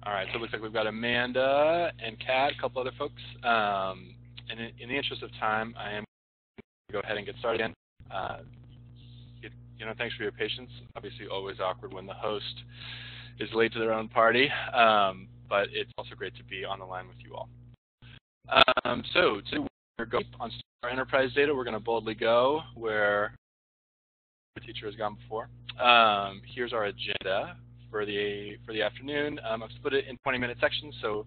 All right, so it looks like we've got Amanda and Kat, a couple other folks. And in the interest of time, I am going to go ahead and get started again. Thanks for your patience. Obviously, always awkward when the host is late to their own party, but it's also great to be on the line with you all. So today we're going on Star Enterprise data. We're going to boldly go where the teacher has gone before. Here's our agenda for the afternoon. I've split it in 20-minute sections, so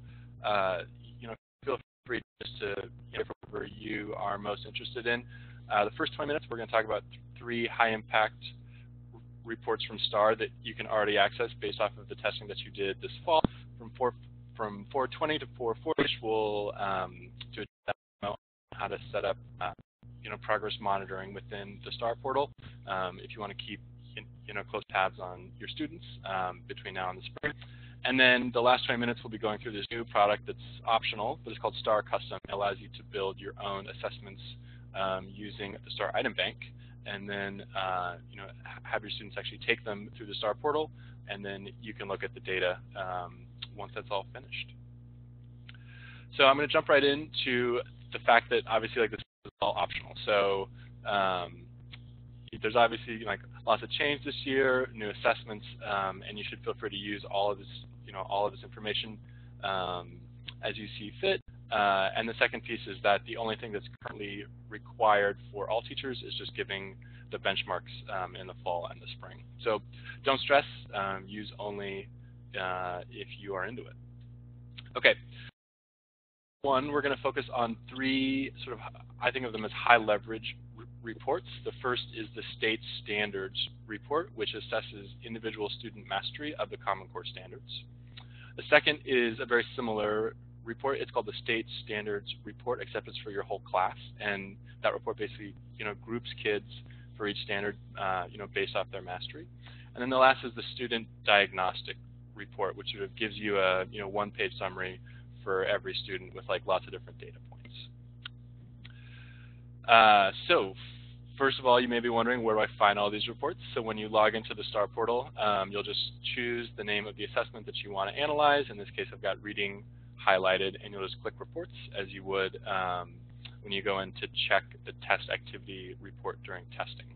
feel free just to whatever you are most interested in. The first 20 minutes, we're going to talk about 3 high-impact reports from STAR that you can already access based off of the testing that you did this fall. From 420 to 440, we'll do a demo on how to set up progress monitoring within the STAR portal if you want to keep close tabs on your students between now and the spring. And then the last 20 minutes, we'll be going through this new product that's optional, but it's called STAR Custom. It allows you to build your own assessments using the STAR item bank, and then have your students actually take them through the STAR portal, and then you can look at the data once that's all finished. So I'm going to jump right into the fact that obviously this is all optional. So there's obviously lots of change this year, new assessments, and you should feel free to use all of this information as you see fit. And the second piece is that the only thing that's currently required for all teachers is just giving the benchmarks in the fall and the spring. So don't stress, use only if you are into it. Okay. One, we're going to focus on 3 sort of, I think of them as high leverage reports. The first is the State Standards Report, which assesses individual student mastery of the Common Core standards. The second is a very similar report. It's called the State Standards Report, except it's for your whole class, and that report basically groups kids for each standard based off their mastery. And then the last is the Student Diagnostic Report, which sort of gives you a 1-page summary for every student with lots of different data points. So first of all, you may be wondering, where do I find all these reports? So when you log into the STAR portal, you'll just choose the name of the assessment that you want to analyze. In this case, I've got reading highlighted, and you'll just click reports as you would when you go in to check the test activity report during testing.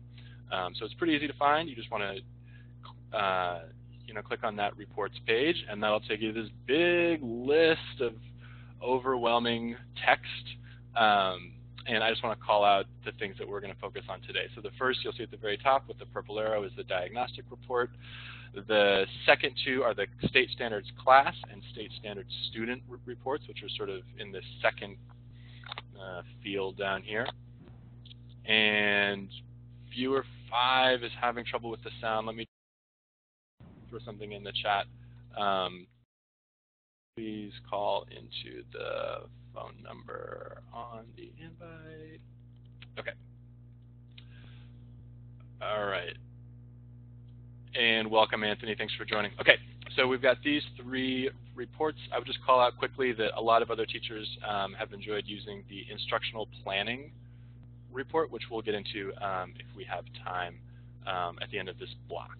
So it's pretty easy to find. You just want to click on that reports page, and that'll take you to this big list of overwhelming text. And I just want to call out the things that we're going to focus on today. So the first you'll see at the very top with the purple arrow is the diagnostic report. The second 2 are the State Standards Class and State Standards Student reports, which are sort of in the second field down here. And viewer 5 is having trouble with the sound. Let me throw something in the chat. Please call into the phone number on the invite. Okay. All right. And welcome, Anthony. Thanks for joining. Okay, so we've got these 3 reports. I would just call out quickly that a lot of other teachers have enjoyed using the instructional planning report, which we'll get into if we have time at the end of this block.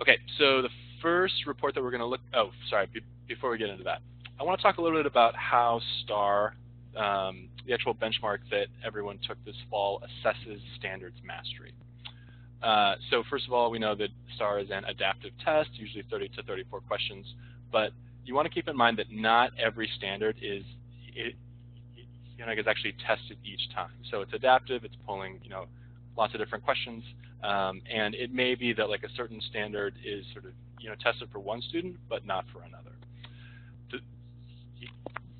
Okay, so the first report that we're going to look, before we get into that, I want to talk a little bit about how STAR, the actual benchmark that everyone took this fall, assesses standards mastery. So first of all, we know that STAR is an adaptive test, usually 30 to 34 questions, but you want to keep in mind that not every standard is actually tested each time. So it's adaptive, it's pulling lots of different questions, and it may be that a certain standard is sort of tested for one student, but not for another.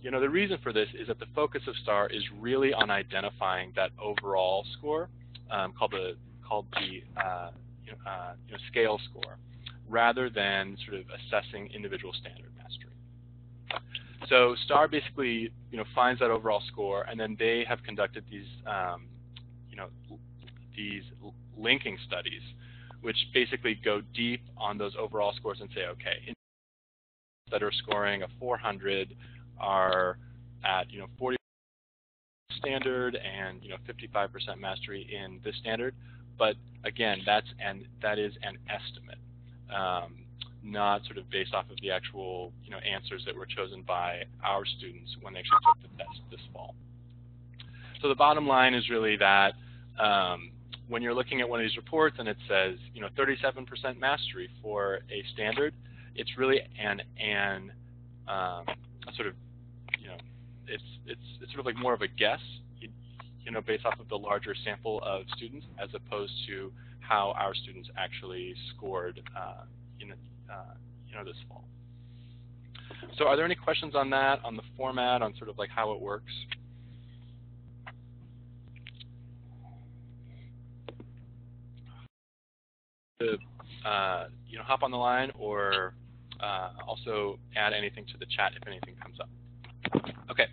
The reason for this is that the focus of STAR is really on identifying that overall score called the scale score, rather than sort of assessing individual standard mastery. So STAR basically finds that overall score, and then they have conducted these these linking studies, which basically go deep on those overall scores and say, okay, that are scoring a 400 are at 40 standard and 55% mastery in this standard, but again, that is an estimate. not sort of based off of the actual answers that were chosen by our students when they actually took the test this fall. So the bottom line is really that when you're looking at one of these reports and it says 37% mastery for a standard, it's really a sort of it's sort of like more of a guess, based off of the larger sample of students, as opposed to how our students actually scored this fall. So are there any questions on that, on the format, on sort of like how it works? To hop on the line, or also add anything to the chat if anything comes up. Okay,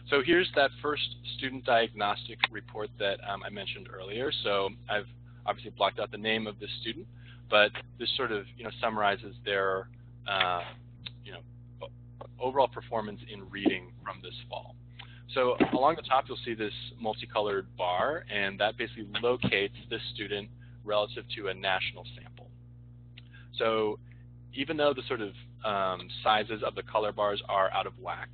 so here's that first student diagnostic report that I mentioned earlier. So I've obviously blocked out the name of this student, but this sort of summarizes their overall performance in reading from this fall. So along the top, you'll see this multicolored bar, and that basically locates this student relative to a national sample. So even though the sort of sizes of the color bars are out of whack,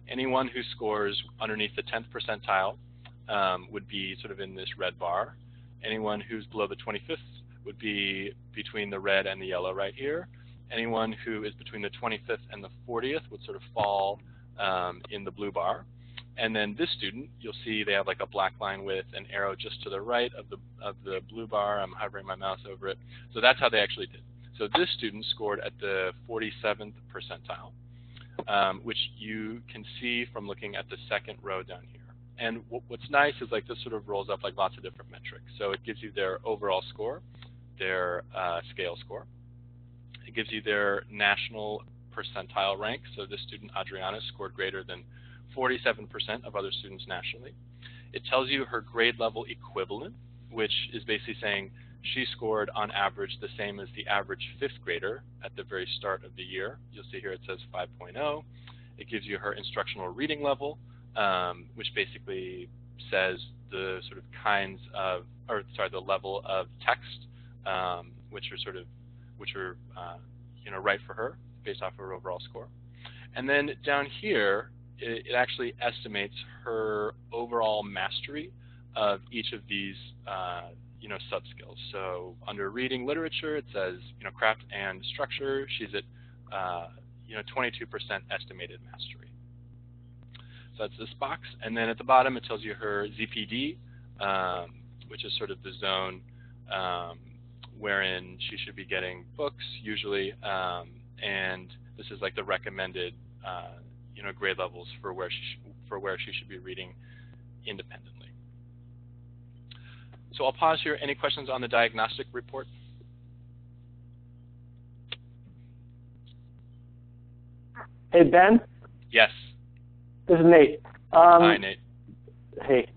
anyone who scores underneath the 10th percentile would be sort of in this red bar. Anyone who's below the 25th would be between the red and the yellow right here. Anyone who is between the 25th and the 40th would sort of fall in the blue bar. And then this student, you'll see they have like a black line with an arrow just to the right of the blue bar. I'm hovering my mouse over it. So that's how they actually did. So this student scored at the 47th percentile, which you can see from looking at the second row down here. And what's nice is like this sort of rolls up like lots of different metrics. So it gives you their overall score, their scale score. It gives you their national percentile rank. So this student, Adriana, scored greater than 47% of other students nationally. It tells you her grade level equivalent, which is basically saying she scored on average the same as the average fifth grader at the very start of the year. You'll see here it says 5.0. It gives you her instructional reading level, which basically says the sort of the level of text, which are right for her based off of her overall score. And then down here, it actually estimates her overall mastery of each of these sub-skills. So under reading literature, it says craft and structure, she's at 22% estimated mastery. So that's this box. And then at the bottom, it tells you her ZPD, which is sort of the zone wherein she should be getting books usually, and this is like the recommended grade levels for where she should be reading independently. So I'll pause here. Any questions on the diagnostic report? Hey, Ben? Yes. This is Nate. Hi, Nate. Hey.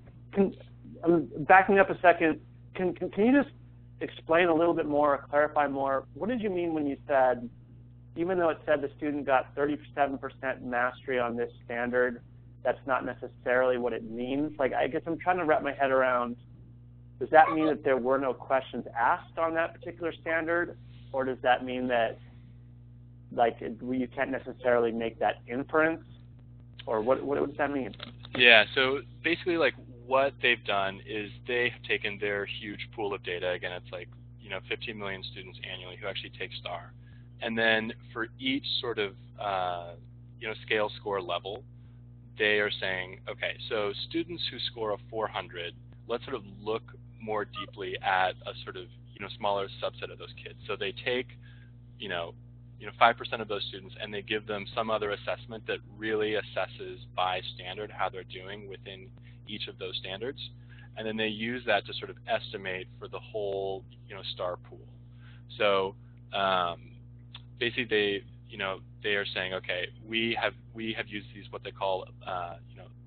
I'm backing up a second. Can you just explain a little bit more, or clarify more? What did you mean when you said, even though it said the student got 37% mastery on this standard, that's not necessarily what it means? Like, I guess I'm trying to wrap my head around, does that mean that there were no questions asked on that particular standard? Or does that mean that, like, you can't necessarily make that inference? Or what does that mean? Yeah, so basically, like, what they've done is they have taken their huge pool of data. Again, it's like 15 million students annually who actually take STAR, and then for each sort of scale score level, they are saying, okay, so students who score a 400, let's sort of look more deeply at a sort of smaller subset of those kids. So they take 5% of those students and they give them some other assessment that really assesses by standard how they're doing within each of those standards, and then they use that to sort of estimate for the whole STAR pool. So basically they are saying, okay, we have used these what they call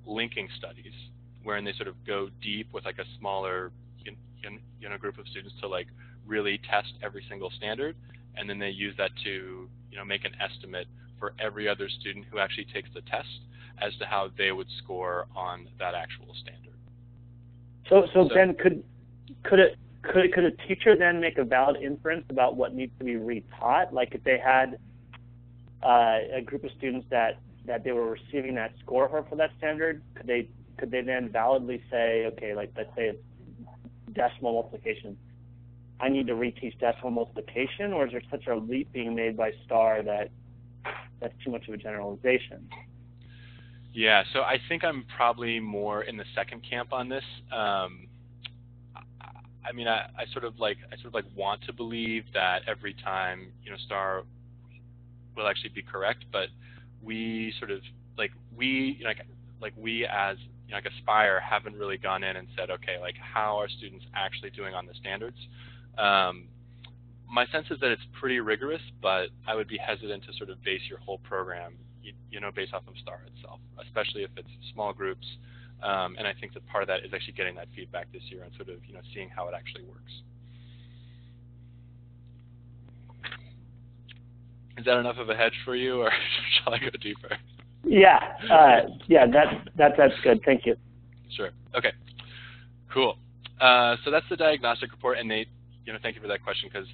linking studies, wherein they sort of go deep with like a smaller group of students to like really test every single standard, and then they use that to make an estimate for every other student who actually takes the test as to how they would score on that actual standard. So Ben, could it could a teacher then make a valid inference about what needs to be retaught? Like if they had a group of students that they were receiving that score for that standard, could they then validly say, okay, like let's say it's decimal multiplication, I need to reteach decimal multiplication, or is there such a leap being made by STAR that's too much of a generalization? Yeah, so I think I'm probably more in the second camp on this. I mean, I sort of want to believe that every time, STAR will actually be correct, but we sort of we as Aspire haven't really gone in and said, okay, like how are students actually doing on the standards? My sense is that it's pretty rigorous, but I would be hesitant to sort of base your whole program, based off of STAR itself, especially if it's small groups. And I think that part of that is actually getting that feedback this year and sort of, seeing how it actually works. Is that enough of a hedge for you, or shall I go deeper? Yeah, that's good. Thank you. Sure. Okay. Cool. So that's the diagnostic report, and Nate, thank you for that question because,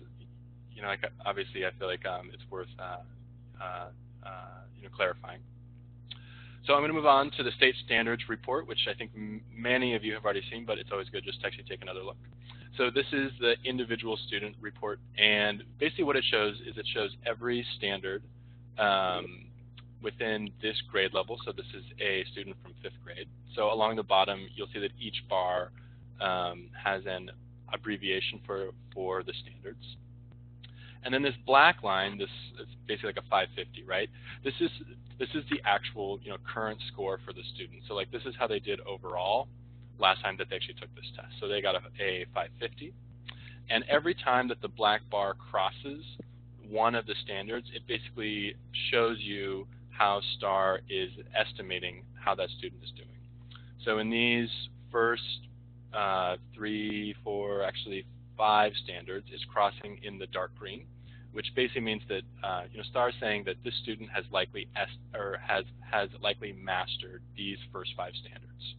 obviously I feel like it's worth clarifying. So I'm going to move on to the state standards report, which I think many of you have already seen, but it's always good just to actually take another look. So this is the individual student report, and basically what it shows is it shows every standard within this grade level. So this is a student from 5th grade. So along the bottom, you'll see that each bar has an abbreviation for the standards. And then this black line, this is basically like a 550, right? This is the actual current score for the student. So like this is how they did overall last time that they actually took this test. So they got a 550. And every time that the black bar crosses one of the standards, it basically shows you how STAR is estimating how that student is doing. So in these first 3, 4, actually 5 standards, it's crossing in the dark green, which basically means that STAR is saying that this student has likely has likely mastered these first 5 standards.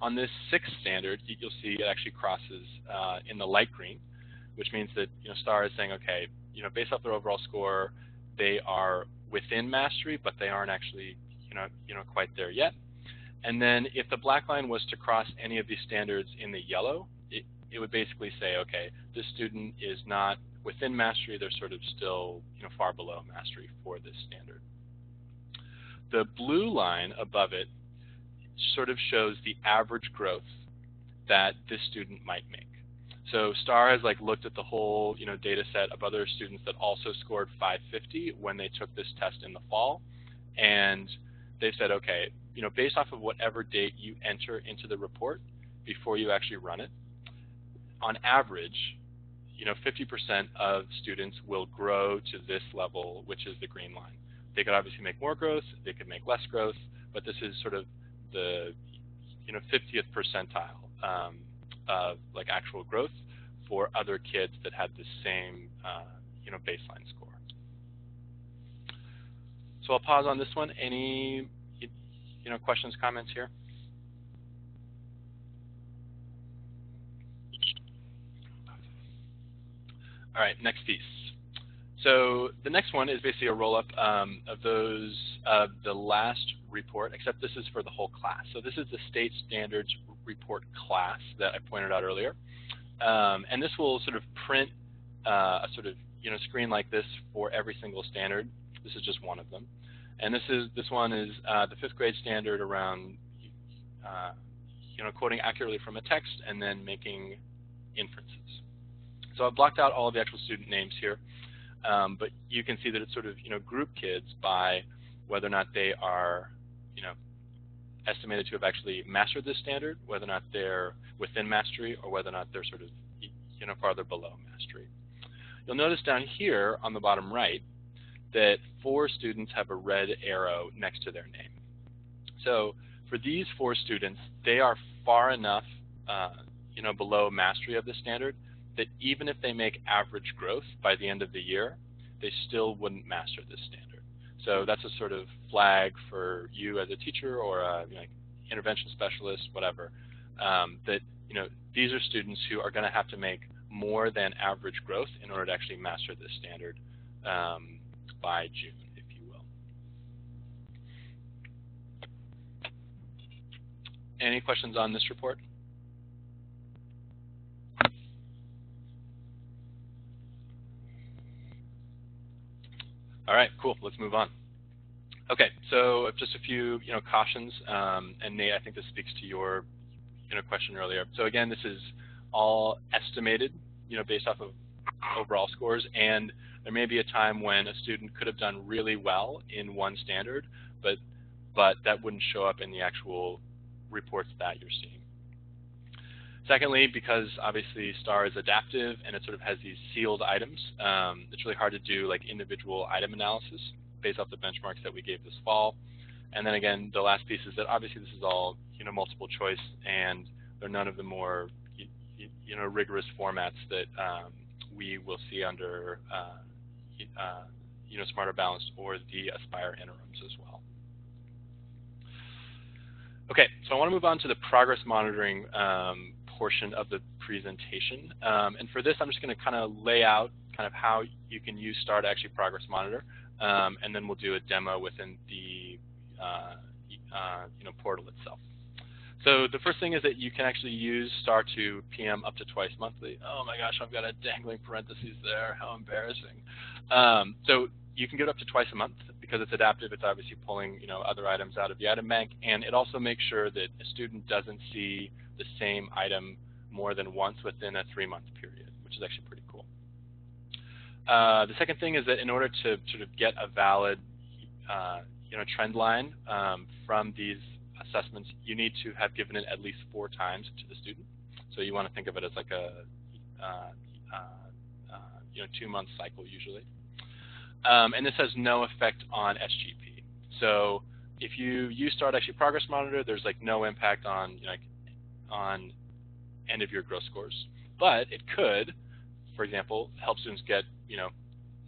On this 6th standard, you'll see it actually crosses in the light green, which means that STAR is saying, okay, based off their overall score, they are within mastery, but they aren't actually quite there yet. And then if the black line was to cross any of these standards in the yellow, it would basically say, okay, this student is not within mastery, they're sort of still far below mastery for this standard. The blue line above it sort of shows the average growth that this student might make. So STAR has looked at the whole data set of other students that also scored 550 when they took this test in the fall, and they've said, okay, based off of whatever date you enter into the report before you actually run it, on average, 50% of students will grow to this level, which is the green line. They could obviously make more growth, they could make less growth, but this is sort of the 50th percentile of actual growth for other kids that had the same baseline score. So I'll pause on this one. Any questions, comments here? All right, next piece. So the next one is basically a roll-up of the last report, except this is for the whole class. So this is the state standards report class that I pointed out earlier. And this will sort of print a sort of screen like this for every single standard. This is just one of them. And this one is the 5th grade standard around quoting accurately from a text and then making inferences. So I've blocked out all of the actual student names here, but you can see that it's sort of group kids by whether or not they are estimated to have actually mastered this standard, whether or not they're within mastery, or whether or not they're sort of farther below mastery. You'll notice down here on the bottom right that 4 students have a red arrow next to their name. So for these 4 students, they are far enough below mastery of the standard that even if they make average growth by the end of the year, they still wouldn't master this standard. So that's a sort of flag for you as a teacher or a intervention specialist, whatever, that these are students who are going to have to make more than average growth in order to actually master this standard by June, if you will. Any questions on this report? All right, cool. Let's move on. Okay, so just a few cautions, and Nate, I think this speaks to your question earlier. So again, this is all estimated, based off of overall scores, and there may be a time when a student could have done really well in one standard, but that wouldn't show up in the actual reports that you're seeing. Secondly, because obviously STAR is adaptive and it sort of has these sealed items, it's really hard to do like individual item analysis based off the benchmarks that we gave this fall. And then again, the last piece is that obviously this is all multiple choice, and they're none of the more rigorous formats that we will see under Smarter Balanced or the Aspire interims as well. Okay, so I want to move on to the progress monitoring portion of the presentation. And for this, I'm just going to kind of lay out kind of how you can use STAR to actually progress monitor, and then we'll do a demo within the portal itself. So the first thing is that you can actually use STAR to PM up to twice monthly. Oh my gosh, I've got a dangling parentheses there. How embarrassing. So you can get up to twice a month because it's adaptive. It's obviously pulling other items out of the item bank, and it also makes sure that a student doesn't see the same item more than once within a 3-month period, which is actually pretty cool. The second thing is that in order to sort of get a valid trend line from these assessments, you need to have given it at least 4 times to the student. So you want to think of it as like a 2-month cycle usually. And this has no effect on SGP. So if you use STAR to actually progress monitor, there's like no impact on on end of year growth scores. But it could, for example, help students get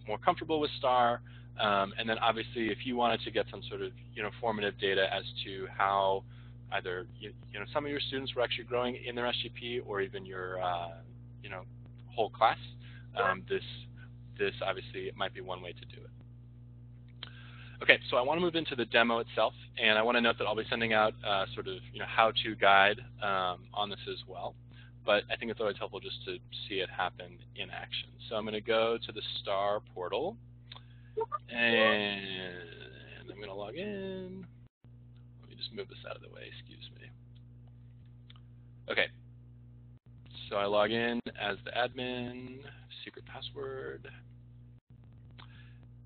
more comfortable with STAR. And then obviously, if you wanted to get some sort of formative data as to how either some of your students were actually growing in their SGP, or even your whole class, this obviously might be one way to do it. Okay, so I want to move into the demo itself, and I want to note that I'll be sending out sort of how-to guide on this as well. But I think it's always helpful just to see it happen in action. So I'm going to go to the STAR portal, and I'm going to log in. Let me just move this out of the way, excuse me. Okay, so I log in as the admin, secret password,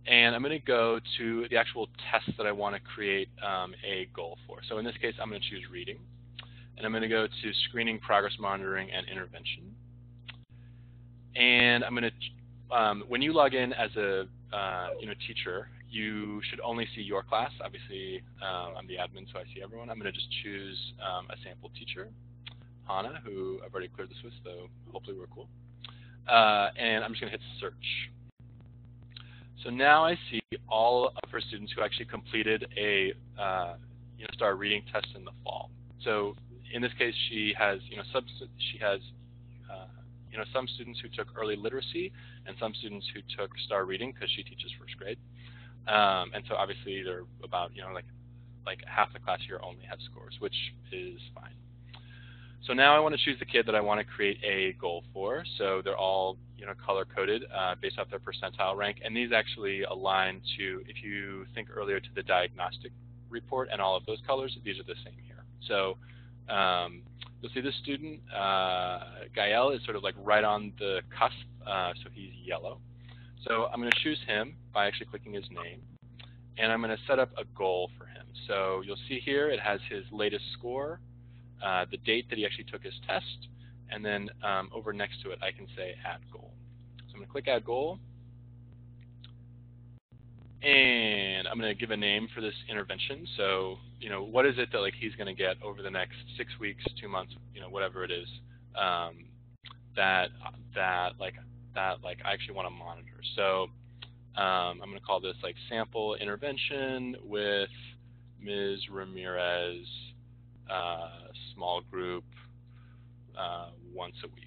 and I'm going to go to the actual test that I want to create a goal for. So in this case, I'm going to choose reading, and I'm going to go to screening, progress monitoring, and intervention. And I'm going to, when you log in as a teacher, you should only see your class. Obviously, I'm the admin, so I see everyone. I'm going to just choose a sample teacher, Hannah, who I've already cleared this with, so hopefully we're cool. And I'm just going to hit search. So now I see all of her students who actually completed a STAR reading test in the fall. So in this case, she has some students who took early literacy and some students who took STAR reading because she teaches first grade. And so obviously they're about like half the class here only have scores, which is fine. So now I want to choose the kid that I want to create a goal for. So they're all color-coded based off their percentile rank, and these actually align to, if you think earlier to the diagnostic report and all of those colors, these are the same here. So you'll see this student, Gael, is sort of like right on the cusp, so he's yellow. So I'm going to choose him by actually clicking his name, and I'm going to set up a goal for him. So you'll see here it has his latest score, the date that he actually took his test, and then over next to it I can say add goal. So I'm going to click add goal, and I'm going to give a name for this intervention. So what is it that like he's going to get over the next 6 weeks, 2 months, whatever it is, that I actually want to monitor. So I'm going to call this like sample intervention with Ms. Ramirez, small group, once a week.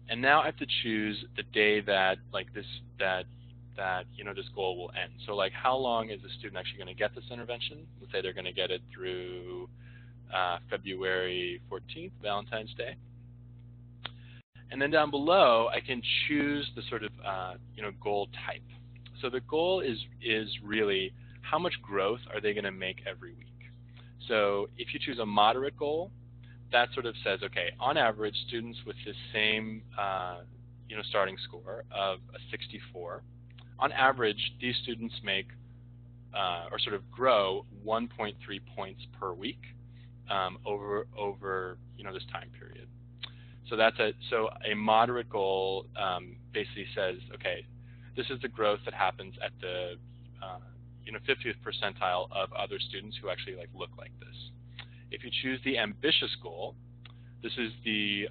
And now I have to choose the day that this goal will end. So like, how long is the student actually going to get this intervention? Let's say they're going to get it through February 14th, Valentine's Day. And then down below, I can choose the sort of goal type. So the goal is really how much growth are they going to make every week. So if you choose a moderate goal, that sort of says, okay, on average, students with this same starting score of a 64, on average, these students make or sort of grow 1.3 points per week over this time period. So that's a moderate goal basically says, okay, this is the growth that happens at the 50th percentile of other students who actually look like this. If you choose the ambitious goal, this is the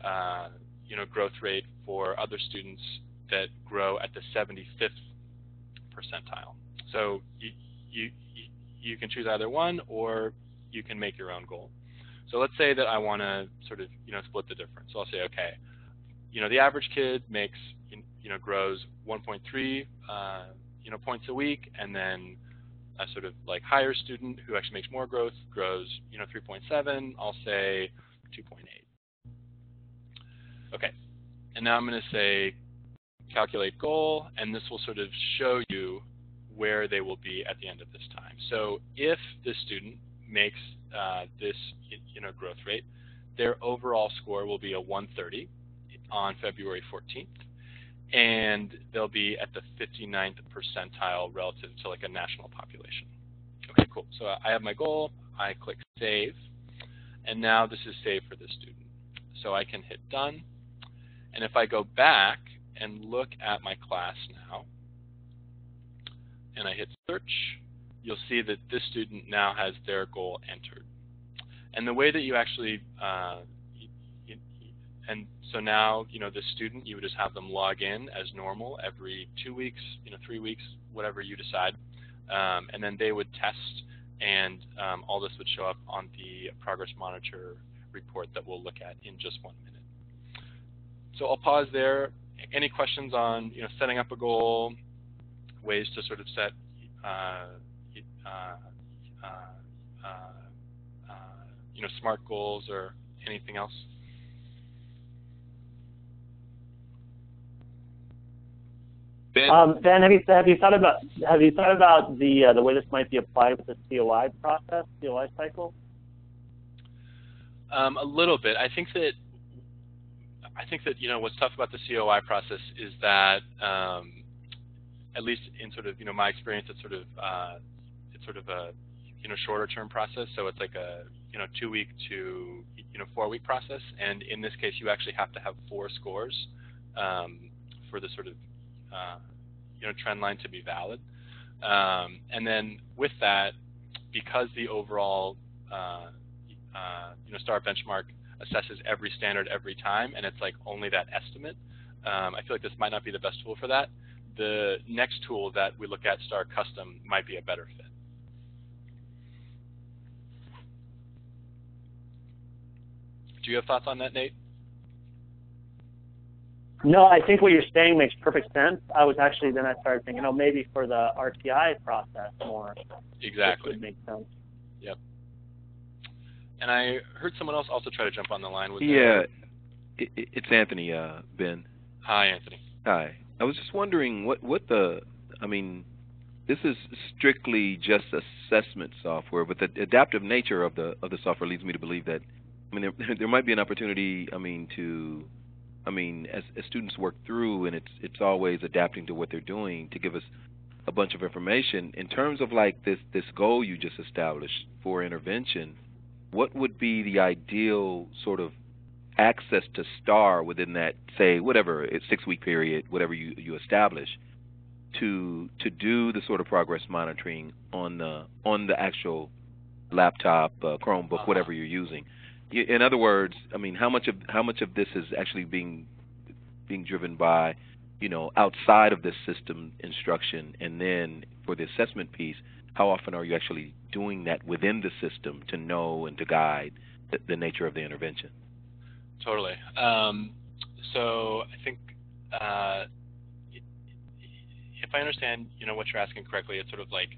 growth rate for other students that grow at the 75th percentile. So you can choose either one, or you can make your own goal. So let's say that I want to sort of split the difference. So I'll say, okay, the average kid makes grows 1.3 points a week, and then a sort of higher student who actually makes more growth grows 3.7. I'll say 2.8. Okay, and now I'm going to say calculate goal, and this will sort of show you where they will be at the end of this time. So if this student makes this growth rate, their overall score will be a 130 on February 14th, and they'll be at the 59th percentile relative to a national population. Okay, cool. So I have my goal, I click save, and now this is saved for the student. So I can hit done, and if I go back and look at my class now, and I hit search, you'll see that this student now has their goal entered. And the way that you actually, and so now, this student, you would just have them log in as normal every 2 weeks, 3 weeks, whatever you decide. And then they would test, and all this would show up on the progress monitor report that we'll look at in just 1 minute. So I'll pause there. Any questions on, setting up a goal, ways to sort of set SMART goals, or anything else? Ben, have you thought about the way this might be applied with the COI process, COI cycle? A little bit. I think that what's tough about the COI process is that at least in sort of my experience, it's sort of a shorter term process. So it's like a 2 week to 4 week process, and in this case, you actually have to have 4 scores for the sort of trend line to be valid. And then with that, because the overall STAR benchmark assesses every standard every time, and it's only that estimate, I feel like this might not be the best tool for that. The next tool that we look at, STAR Custom, might be a better fit. Do you have thoughts on that, Nate? No, I think what you're saying makes perfect sense. Then I started thinking, maybe for the RTI process more. Exactly. It would make sense. Yep. And I heard someone else also try to jump on the line with it's Anthony, Ben. Hi, Anthony. Hi. I was just wondering this is strictly just assessment software, but the adaptive nature of the software leads me to believe that there might be an opportunity as students work through, and it's always adapting to what they're doing, to give us a bunch of information in terms of this goal you just established for intervention. What would be the ideal sort of access to STAR within that, say, whatever, 6 week period, whatever you establish, to do the sort of progress monitoring on the actual laptop, Chromebook, whatever you're using? In other words, how much of this is actually being driven by, outside of this system instruction, and then for the assessment piece, how often are you actually doing that within the system to know and to guide the nature of the intervention? Totally. So I think if I understand, what you're asking correctly, it's sort of like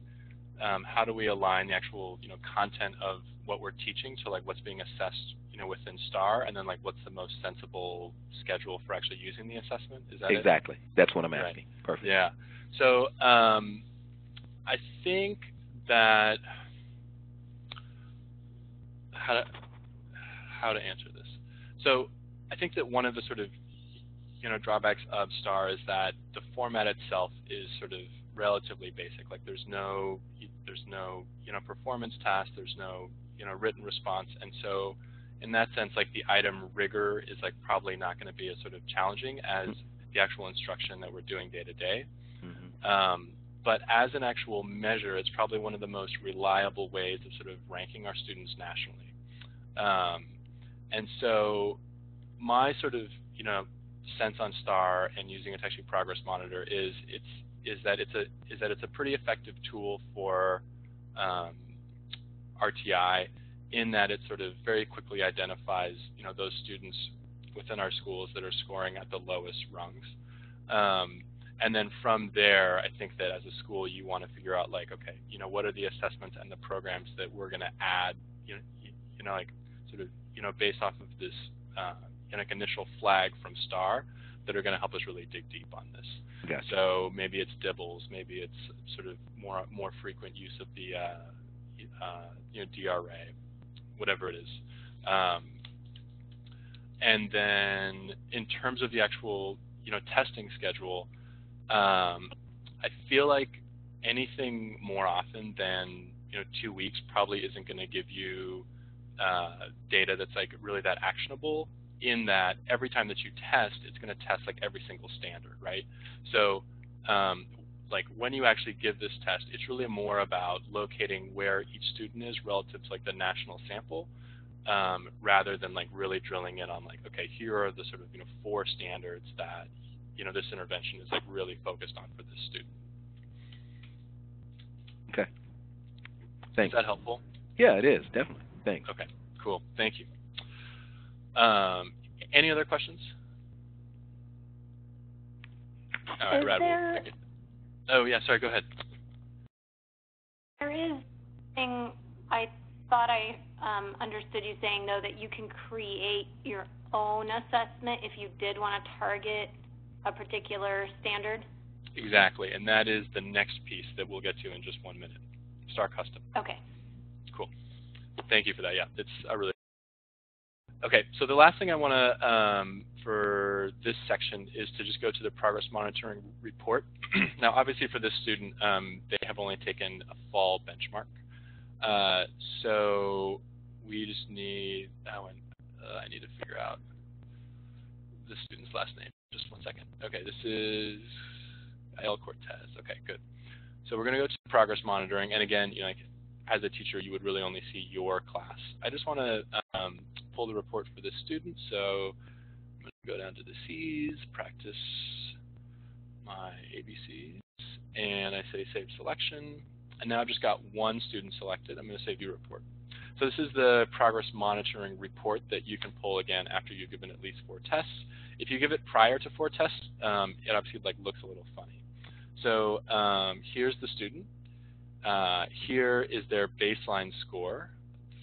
how do we align the actual, content of what we're teaching to like what's being assessed, within STAR, and then like what's the most sensible schedule for actually using the assessment? Is that exactly? It? That's what I'm asking. Right. Perfect. Yeah. So I think that how to answer this. So I think that one of the sort of drawbacks of STAR is that the format itself is sort of relatively basic. Like there's no performance task, there's no written response, and so in that sense, like the item rigor is like probably not going to be as sort of challenging as the actual instruction that we're doing day to day. But as an actual measure, it's probably one of the most reliable ways of sort of ranking our students nationally. And so my sort of sense on STAR and using a textual progress monitor is that it's a pretty effective tool for RTI in that it sort of very quickly identifies those students within our schools that are scoring at the lowest rungs. And then from there, I think that as a school, you want to figure out like, okay, what are the assessments and the programs that we're going to add, like sort of, based off of this like initial flag from STAR that are going to help us really dig deep on this. Gotcha. So maybe it's DIBELS, maybe it's sort of more frequent use of the DRA, whatever it is. And then in terms of the actual testing schedule, I feel like anything more often than 2 weeks probably isn't going to give you data that's like really that actionable, in that every time that you test, it's going to test like every single standard, right? So like when you actually give this test, it's really more about locating where each student is relative to like the national sample, rather than like really drilling in on like, okay, here are the sort of 4 standards that this intervention is like really focused on for this student. Okay. Thanks. Is that helpful? Yeah, it is, definitely. Thanks. Okay, cool. Thank you. Any other questions? All right, Rad, we'll take it. Oh, yeah, sorry, go ahead. There is thing I thought I understood you saying, though, that you can create your own assessment if you did want to target a particular standard? Exactly, and that is the next piece that we'll get to in just 1 minute. STAR Custom. Okay. Cool. Thank you for that. Yeah, it's a really... Okay, so the last thing I want to, for this section, is to just go to the progress monitoring report. Now, obviously for this student, they have only taken a fall benchmark. So we just need, I need to figure out the student's last name. Just 1 second. Okay, this is Ayel Cortez. Okay, good. So we're going to go to progress monitoring, and again, like as a teacher, you would really only see your class. I just want to pull the report for this student, so I'm going to go down to the C's, practice my ABCs, and I say save selection, and now I've just got 1 student selected. I'm going to say view report. So this is the progress monitoring report that you can pull again after you've given at least 4 tests. If you give it prior to 4 tests, it obviously like looks a little funny. So here's the student. Here is their baseline score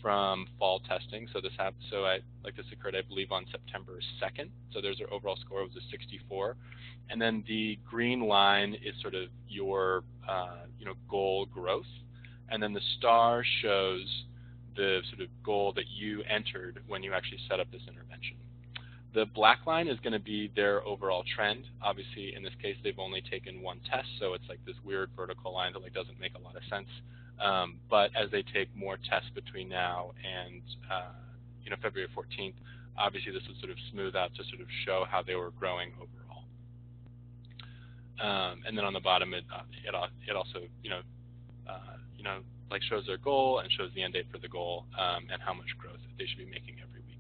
from fall testing. So this occurred, I believe, on September 2nd. So there's their overall score. It was a 64. And then the green line is sort of your goal growth. And then the star shows the sort of goal that you entered when you actually set up this intervention. The black line is going to be their overall trend. Obviously, in this case, they've only taken 1 test, so it's like this weird vertical line that like doesn't make a lot of sense. But as they take more tests between now and February 14th, obviously this will sort of smooth out to sort of show how they were growing overall. And then on the bottom, it also like shows their goal and shows the end date for the goal, and how much growth they should be making every week.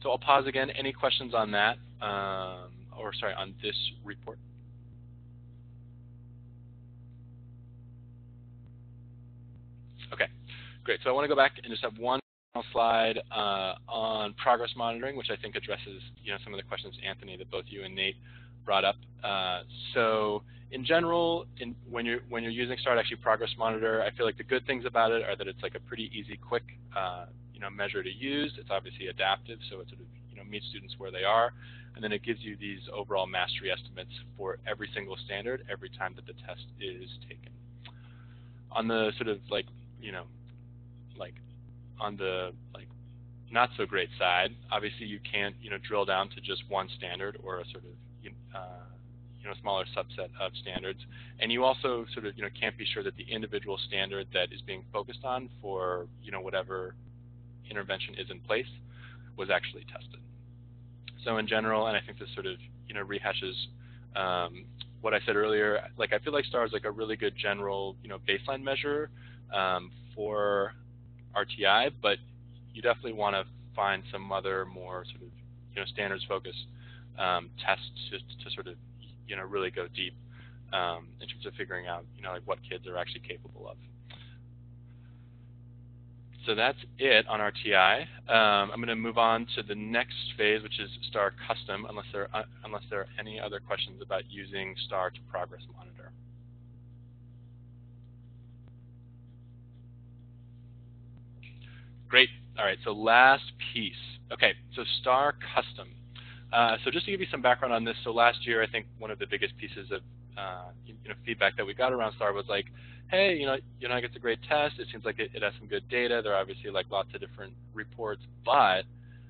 So I'll pause again. Any questions on that, on this report? Okay, great. So I want to go back and just have one slide on progress monitoring, which I think addresses some of the questions, Anthony, that both you and Nate brought up. So in general, when you're using STAR to actually progress monitor, I feel like the good things about it are that it's like a pretty easy, quick measure to use. It's obviously adaptive, so it sort of meets students where they are, and then it gives you these overall mastery estimates for every single standard every time that the test is taken. On the sort of on the not so great side, obviously you can't drill down to just one standard or a sort of smaller subset of standards, and you also sort of can't be sure that the individual standard that is being focused on for whatever intervention is in place was actually tested. So in general, and I think this sort of rehashes what I said earlier, I feel like STAR is like a really good general baseline measure for RTI, but you definitely want to find some other more sort of standards focused tests to sort of really go deep in terms of figuring out what kids are actually capable of. So that's it on RTI. I'm going to move on to the next phase, which is STAR Custom, unless there are any other questions about using STAR to progress monitor. Great. All right, so last piece. Okay, so STAR Custom. So just to give you some background on this, so last year I think one of the biggest pieces of feedback that we got around STAR was like, hey, it's a great test. It seems like it has some good data. There are obviously lots of different reports, but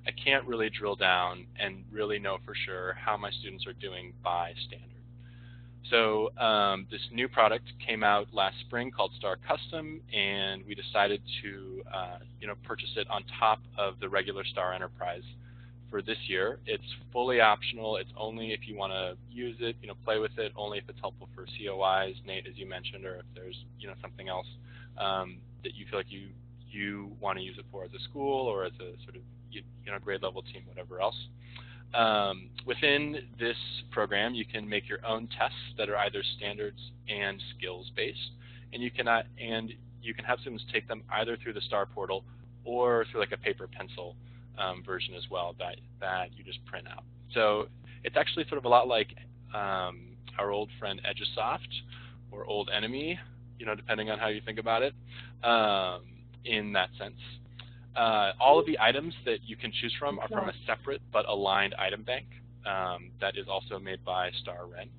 I can't really drill down and really know for sure how my students are doing by standard. So this new product came out last spring called STAR Custom, and we decided to purchase it on top of the regular STAR Enterprise for this year. It's fully optional. It's only if you want to use it, play with it, only if it's helpful for COIs, Nate, as you mentioned, or if there's something else that you feel like you want to use it for as a school or as a sort of grade level team, whatever else. Within this program, you can make your own tests that are either standards and skills based, and you can have students take them either through the STAR portal or through a paper pencil version as well that you just print out. So it's actually sort of a lot like our old friend Edusoft or Old Enemy, depending on how you think about it, in that sense. All of the items that you can choose from are from a separate but aligned item bank that is also made by STAR-REN.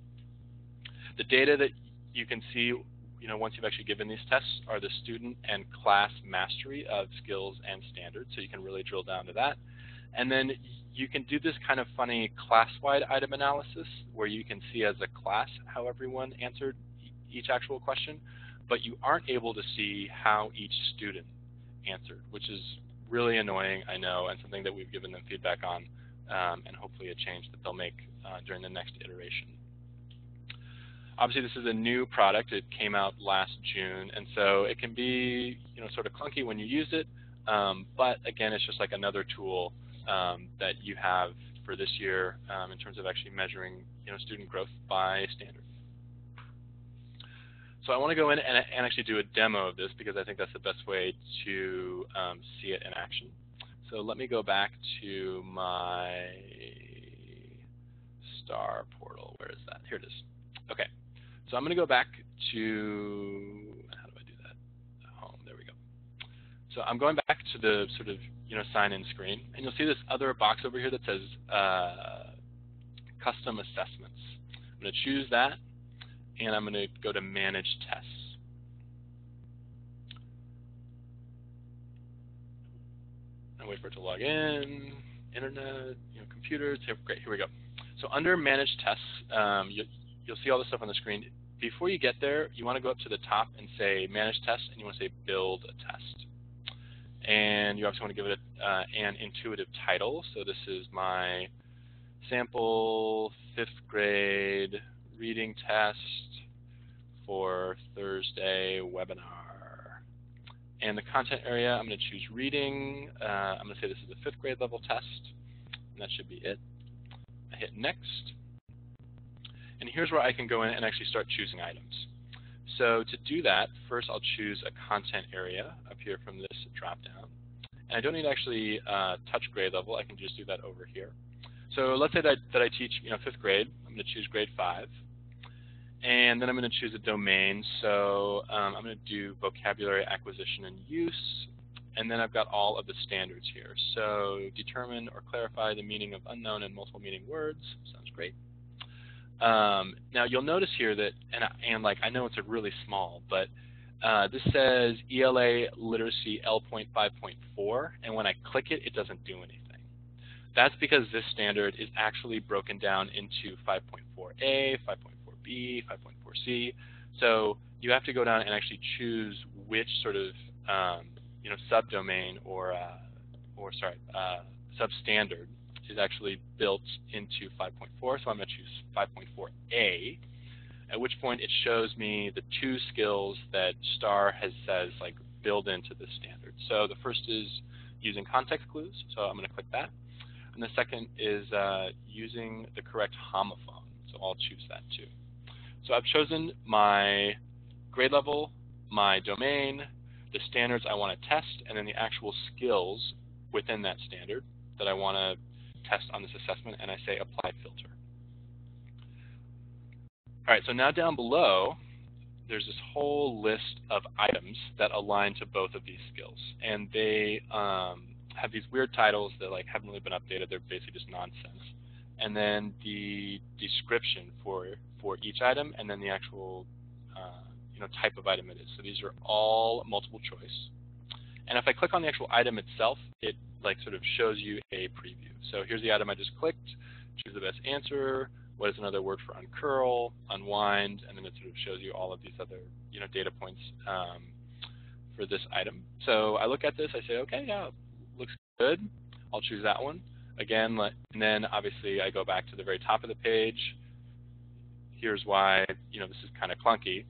The data that you can see once you've actually given these tests are the student and class mastery of skills and standards, so you can really drill down to that. And then you can do this kind of funny class-wide item analysis where you can see as a class how everyone answered each actual question, but you aren't able to see how each student answered, which is really annoying, I know, and something that we've given them feedback on, and hopefully a change that they'll make during the next iteration. Obviously, this is a new product. It came out last June, and so it can be sort of clunky when you use it, but again, it's just like another tool that you have for this year in terms of actually measuring student growth by standard. So I want to go in and actually do a demo of this because I think that's the best way to see it in action. So let me go back to my STAR portal. Where is that? Here it is. Okay. So I'm going to go back to, how do I do that? Home, there we go. So I'm going back to the sort of, sign-in screen, and you'll see this other box over here that says Custom Assessments. I'm going to choose that, and I'm going to go to Manage Tests. And wait for it to log in, internet, computers. Great, here we go. So under Manage Tests, you'll see all this stuff on the screen. Before you get there, you want to go up to the top and say Manage Test, and you want to say Build a Test. And you also want to give it an intuitive title. So this is my sample 5th grade reading test for Thursday webinar. And the content area, I'm going to choose reading. I'm going to say this is a 5th grade level test, and that should be it. I hit Next. And here's where I can go in and actually start choosing items. So to do that, first I'll choose a content area up here from this drop down. And I don't need to actually touch grade level. I can just do that over here. So let's say that I teach 5th grade. I'm going to choose grade 5. And then I'm going to choose a domain. So I'm going to do vocabulary acquisition and use. And then I've got all of the standards here. So determine or clarify the meaning of unknown and multiple meaning words. Sounds great. Now you'll notice here that, and like I know it's a really small, but this says ELA literacy L.5.4, and when I click it, it doesn't do anything. That's because this standard is actually broken down into 5.4a, 5.4b, 5.4c. So you have to go down and actually choose which sort of subdomain or substandard is actually built into 5.4. So I'm going to choose 5.4a, at which point it shows me the 2 skills that STAR says like build into this standard. So the first is using context clues. So I'm going to click that. And the second is using the correct homophone. So I'll choose that too. So I've chosen my grade level, my domain, the standards I want to test, and then the actual skills within that standard that I want to test on this assessment, and I say apply filter. All right, so now down below, there's this whole list of items that align to both of these skills, and they have these weird titles that like haven't really been updated. They're basically just nonsense. And then the description for each item, and then the actual type of item it is. So these are all multiple choice. And if I click on the actual item itself, it like sort of shows you a preview. So here's the item I just clicked. Choose the best answer. What is another word for uncurl, unwind, and then it sort of shows you all of these other data points for this item. So I look at this, I say, okay, yeah, looks good. I'll choose that one. Again, and then obviously I go back to the very top of the page. Here's why this is kind of clunky.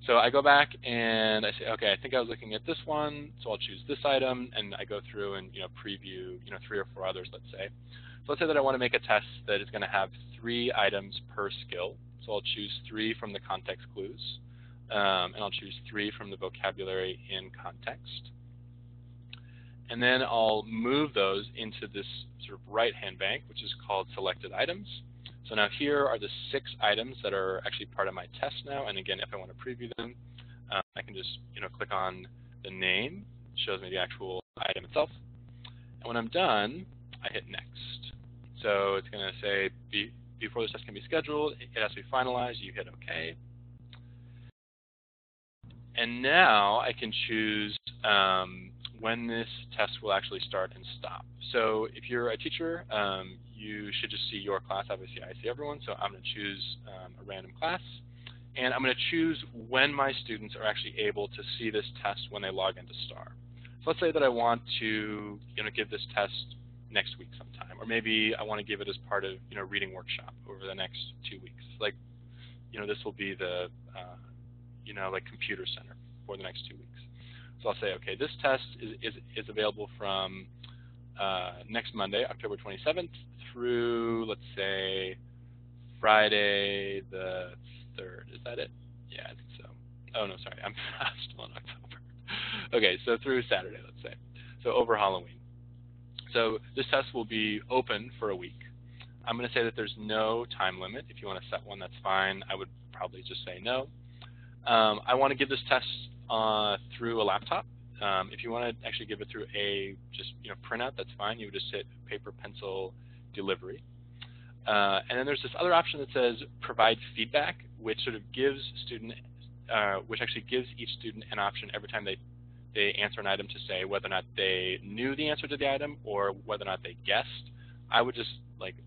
So I go back and I say, okay, I think I was looking at this one, so I'll choose this item, and I go through and preview 3 or 4 others, let's say. So let's say that I want to make a test that is going to have 3 items per skill. So I'll choose 3 from the context clues, and I'll choose 3 from the vocabulary in context. And then I'll move those into this sort of right-hand bank, which is called selected items. So now here are the 6 items that are actually part of my test now. And again, if I want to preview them, I can just click on the name. It shows me the actual item itself. And when I'm done, I hit next. So it's going to say before this test can be scheduled, it has to be finalized. You hit OK. And now I can choose when this test will actually start and stop. So if you're a teacher, you should just see your class. Obviously, I see everyone, so I'm going to choose a random class. And I'm going to choose when my students are actually able to see this test when they log into STAR. So let's say that I want to give this test next week sometime, or maybe I want to give it as part of reading workshop over the next 2 weeks. Like this will be the like computer center for the next 2 weeks. So I'll say, okay, this test is available from next Monday, October 27th, through, let's say, Friday the 3rd. Is that it? Yeah, I think so. Oh, no, sorry. I'm still in October. Okay, so through Saturday, let's say. So over Halloween. So this test will be open for a week. I'm going to say that there's no time limit. If you want to set one, that's fine. I would probably just say no. I want to give this test through a laptop. If you want to actually give it through a just printout, that's fine. You would just hit paper, pencil, delivery. And then there's this other option that says provide feedback, which sort of gives which actually gives each student an option every time they answer an item to say whether or not they knew the answer to the item or whether or not they guessed. I would just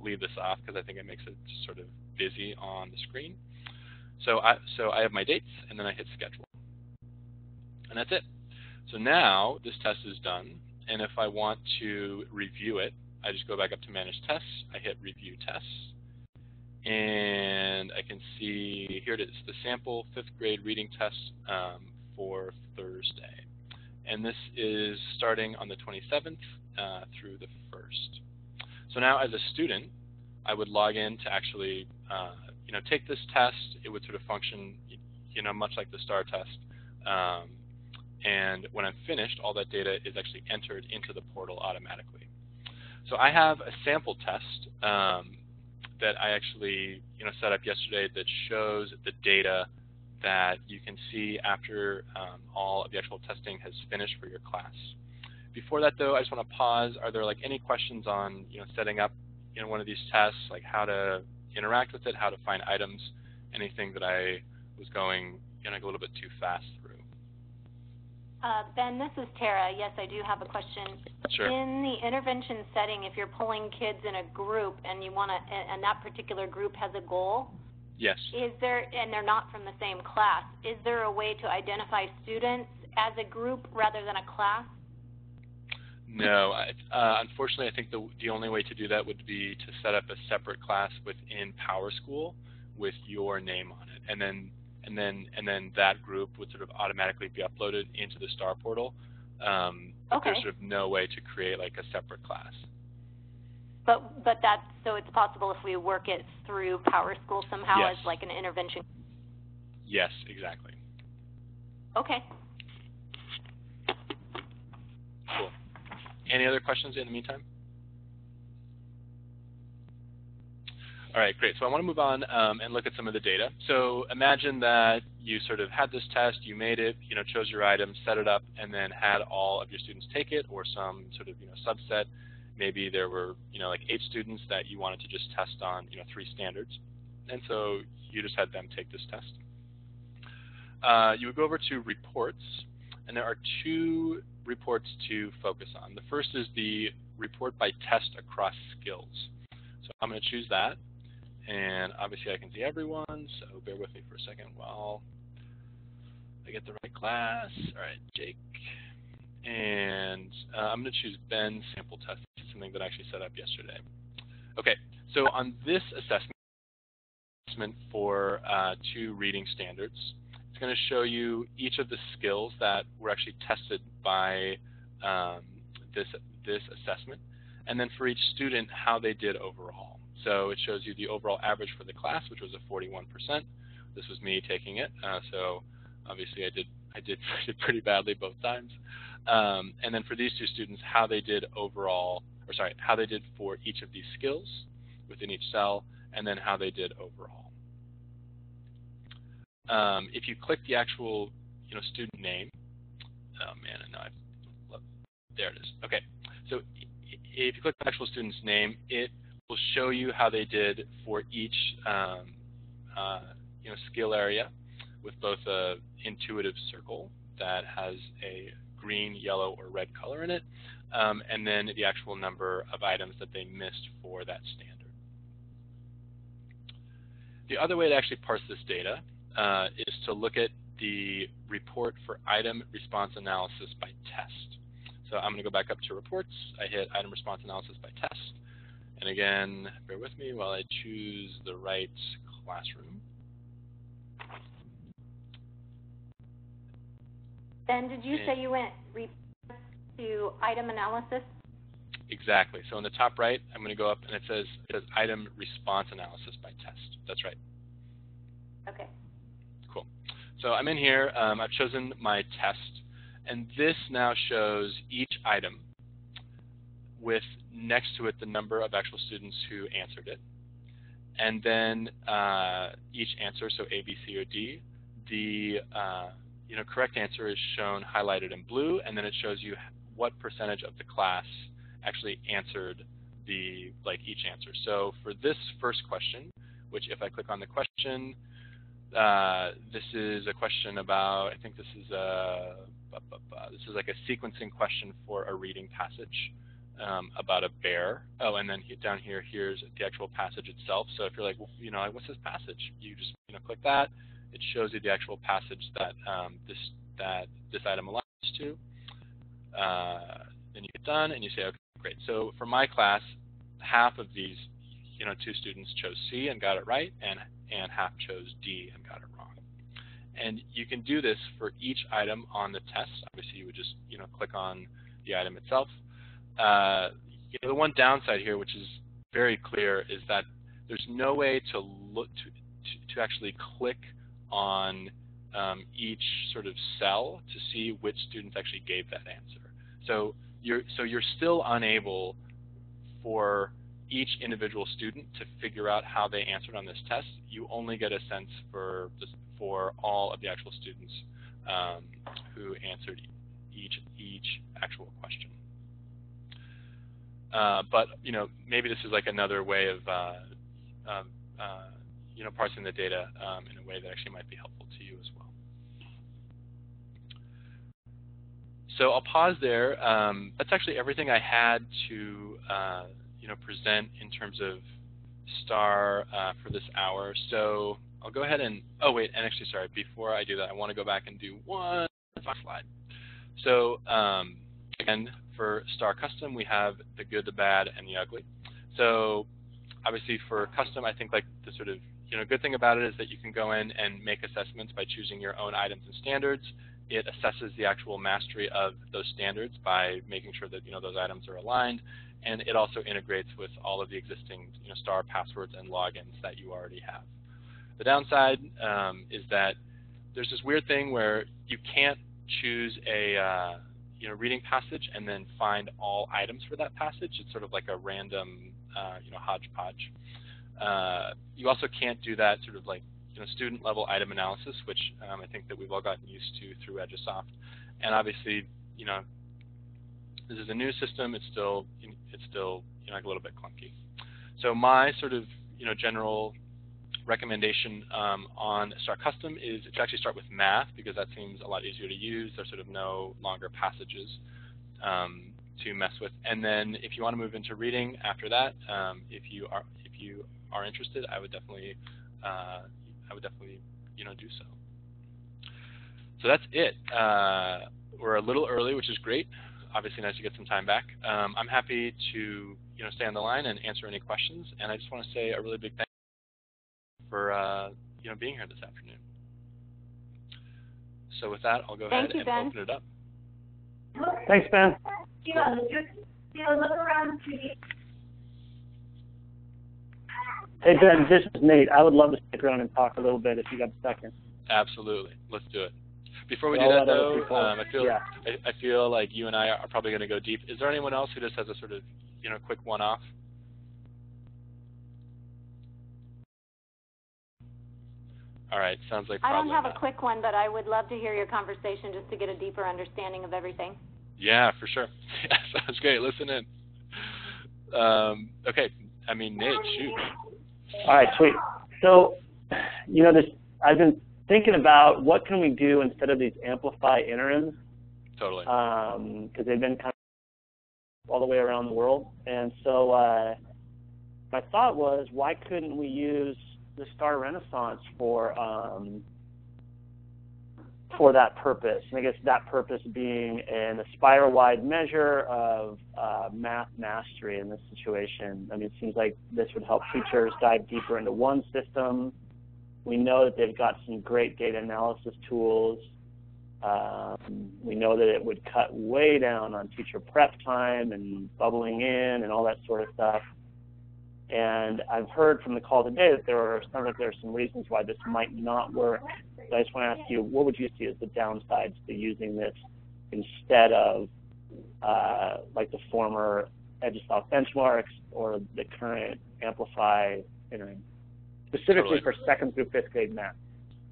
leave this off because I think it makes it sort of busy on the screen. So I have my dates, and then I hit schedule. And that's it. So now this test is done, and if I want to review it, I just go back up to Manage Tests. I hit Review Tests, and I can see here it is, the sample 5th grade reading test for Thursday. And this is starting on the 27th through the 1st. So now as a student, I would log in to actually take this test. It would sort of function much like the STAR test. and when I'm finished, all that data is actually entered into the portal automatically. So I have a sample test that I actually set up yesterday that shows the data that you can see after all of the actual testing has finished for your class. Before that, though, I just want to pause. Are there any questions on setting up one of these tests, like how to interact with it, how to find items, anything that I was going a little bit too fast through? Ben, this is Tara. Yes, I do have a question. Sure. In the intervention setting, if you're pulling kids in a group and you want to, and that particular group has a goal, yes. Is there, and they're not from the same class, is there a way to identify students as a group rather than a class? No, unfortunately, I think the only way to do that would be to set up a separate class within PowerSchool with your name on it, and then that group would sort of automatically be uploaded into the STAR portal. Okay. There's sort of no way to create a separate class. But that's, so it's possible if we work it through PowerSchool somehow Yes. as an intervention. Yes, exactly. Okay. Cool. Any other questions in the meantime? All right, great. So I want to move on and look at some of the data. So imagine that you sort of had this test, you made it, chose your item, set it up, and then had all of your students take it, or some sort of subset. Maybe there were 8 students that you wanted to just test on 3 standards, and so you just had them take this test. You would go over to reports, and there are 2 reports to focus on. The first is the report by test across skills. So I'm going to choose that, and obviously I can see everyone, so bear with me for a second while I get the right class. All right, Jake. And I'm going to choose Ben's sample test. This is something that I actually set up yesterday. Okay, so on this assessment for 2 reading standards, it's going to show you each of the skills that were actually tested by this assessment, and then for each student, how they did overall. So it shows you the overall average for the class, which was a 41%. This was me taking it, so obviously I did pretty badly both times. And then for these 2 students, how they did overall, or sorry, how they did for each of these skills within each cell, and then how they did overall. If you click the actual, student name, oh man, and now there it is. Okay, so if you click the actual student's name, it will show you how they did for each, skill area, with both a intuitive circle that has a green, yellow, or red color in it, and then the actual number of items that they missed for that standard. The other way to actually parse this data is to look at the report for item response analysis by test. So I'm going to go back up to reports. I hit item response analysis by test. And again, bear with me while I choose the right classroom. Ben, did you say you went to item analysis? Exactly. So in the top right, I'm going to go up and it says item response analysis by test. That's right. Okay. Cool. So I'm in here. I've chosen my test, and this now shows each item with next to it the number of actual students who answered it, and then each answer, so A, B, C, or D, the correct answer is shown highlighted in blue, and then it shows you what percentage of the class actually answered each answer. So for this first question, which if I click on the question, this is a question about, I think this is like a sequencing question for a reading passage about a bear. Oh, and then down here, here's the actual passage itself. So if you're like, well, what's this passage? You just click that. It shows you the actual passage that this item aligns to. Then you get done and you say, okay, great. So for my class, half of these, 2 students chose C and got it right, and half chose D and got it wrong. And you can do this for each item on the test. Obviously, you would just click on the item itself. The one downside here, which is very clear, is that there's no way to look to actually click on each sort of cell to see which students actually gave that answer. So you're still unable for each individual student to figure out how they answered on this test. You only get a sense for all of the actual students who answered each actual question. But maybe this is like another way of parsing the data in a way that actually might be helpful to you as well. So I'll pause there. That's actually everything I had to present in terms of STAR for this hour. So I'll go ahead and, and actually, sorry, before I do that, I want to go back and do one slide. So again, for STAR Custom, we have the good, the bad, and the ugly. So obviously for custom, I think like the sort of good thing about it is that you can go in and make assessments by choosing your own items and standards. It assesses the actual mastery of those standards by making sure that those items are aligned, and it also integrates with all of the existing STAR passwords and logins that you already have. The downside is that there's this weird thing where you can't choose a reading passage and then find all items for that passage. It's sort of like a random hodgepodge. You also can't do that sort of like student level item analysis, which I think that we've all gotten used to through Edusoft. And obviously, this is a new system. It's still like a little bit clunky. So my sort of general recommendation on STAR Custom is to actually start with math, because that seems a lot easier to use. There's sort of no longer passages to mess with. And then if you want to move into reading after that, if you are interested, I would definitely do so. So that's it. We're a little early, which is great. Obviously nice to get some time back. I'm happy to stay on the line and answer any questions, and I just want to say a really big thank you for being here this afternoon. So with that, I'll go ahead and open it up. Thanks, Ben. Hey, Ben, this is Nate. I would love to stick around and talk a little bit if you got a second. Absolutely. Let's do it. Before we do that, though, I feel like you and I are probably going to go deep. Is there anyone else who just has a sort of, quick one-off? All right, sounds like probably I don't have not. a quick one, but I would love to hear your conversation just to get a deeper understanding of everything. Yeah, for sure. Yeah, sounds great. Listen in. Okay, Nate, shoot. All right, sweet. So, I've been thinking about what can we do instead of these amplify interims. Totally. Because they've been kind of all the way around the world. And so my thought was, why couldn't we use the STAR Renaissance for that purpose? And I guess that purpose being an Aspire-wide measure of math mastery in this situation. It seems like this would help teachers dive deeper into one system. We know that they've got some great data analysis tools. We know that it would cut way down on teacher prep time and bubbling in and all that sort of stuff. And I've heard from the call today that there are some reasons why this might not work. So I just want to ask you, what would you see as the downsides to using this instead of like the former Edusoft benchmarks or the current Amplify interim, specifically for 2nd through 5th grade math?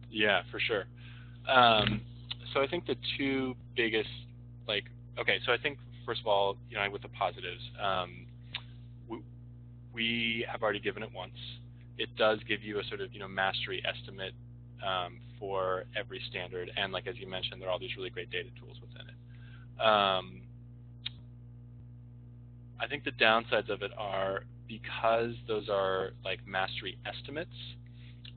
Yeah, for sure. So I think the two biggest, so I think first of all, with the positives, we have already given it once. It does give you a sort of mastery estimate for every standard, and as you mentioned, there are all these really great data tools within it. I think the downsides of it are, because those are mastery estimates,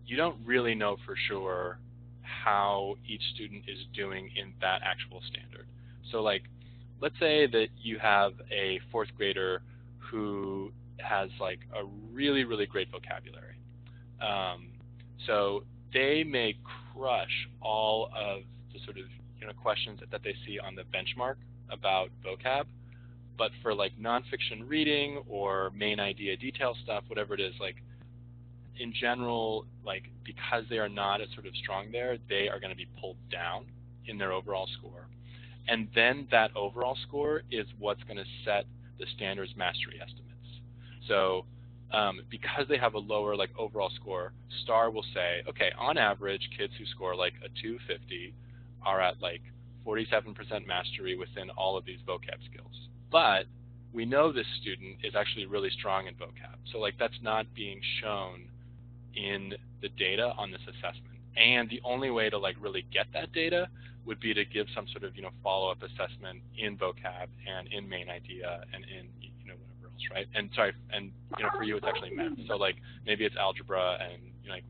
you don't really know for sure how each student is doing in that actual standard. So let's say that you have a 4th grader who has a really, really great vocabulary. So they may crush all of the sort of questions that they see on the benchmark about vocab, but for nonfiction reading or main idea detail stuff, whatever it is, in general, like because they are not as sort of strong there, they are going to be pulled down in their overall score. And then that overall score is what's going to set the standards mastery estimates. So because they have a lower like overall score, STAR will say, okay, on average, kids who score like a 250 are at like 47% mastery within all of these vocab skills. But we know this student is actually really strong in vocab. So like that's not being shown in the data on this assessment. And the only way to like really get that data would be to give some sort of, follow-up assessment in vocab and in main idea and in, whatever else, right? And sorry, and for you it's actually math. So like maybe it's algebra and like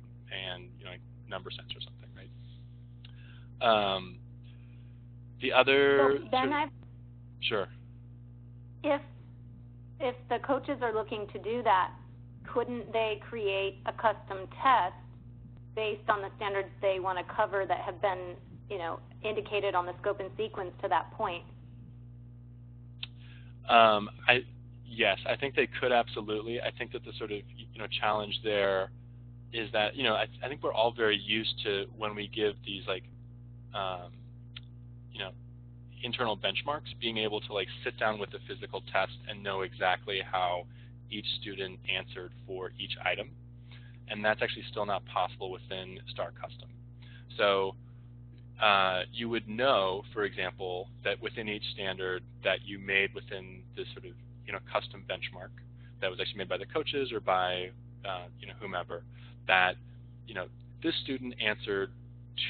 number sense or something, right? The other. So then sure. If the coaches are looking to do that, couldn't they create a custom test based on the standards they want to cover that have been, indicated on the scope and sequence to that point? Yes, I think they could absolutely. I think that the sort of challenge there is that I think we're all very used to when we give these like internal benchmarks, being able to like sit down with the physical test and know exactly how each student answered for each item, and that's actually still not possible within STAR Custom. So you would know, for example, that within each standard that you made within this sort of custom benchmark that was actually made by the coaches or by whomever, that this student answered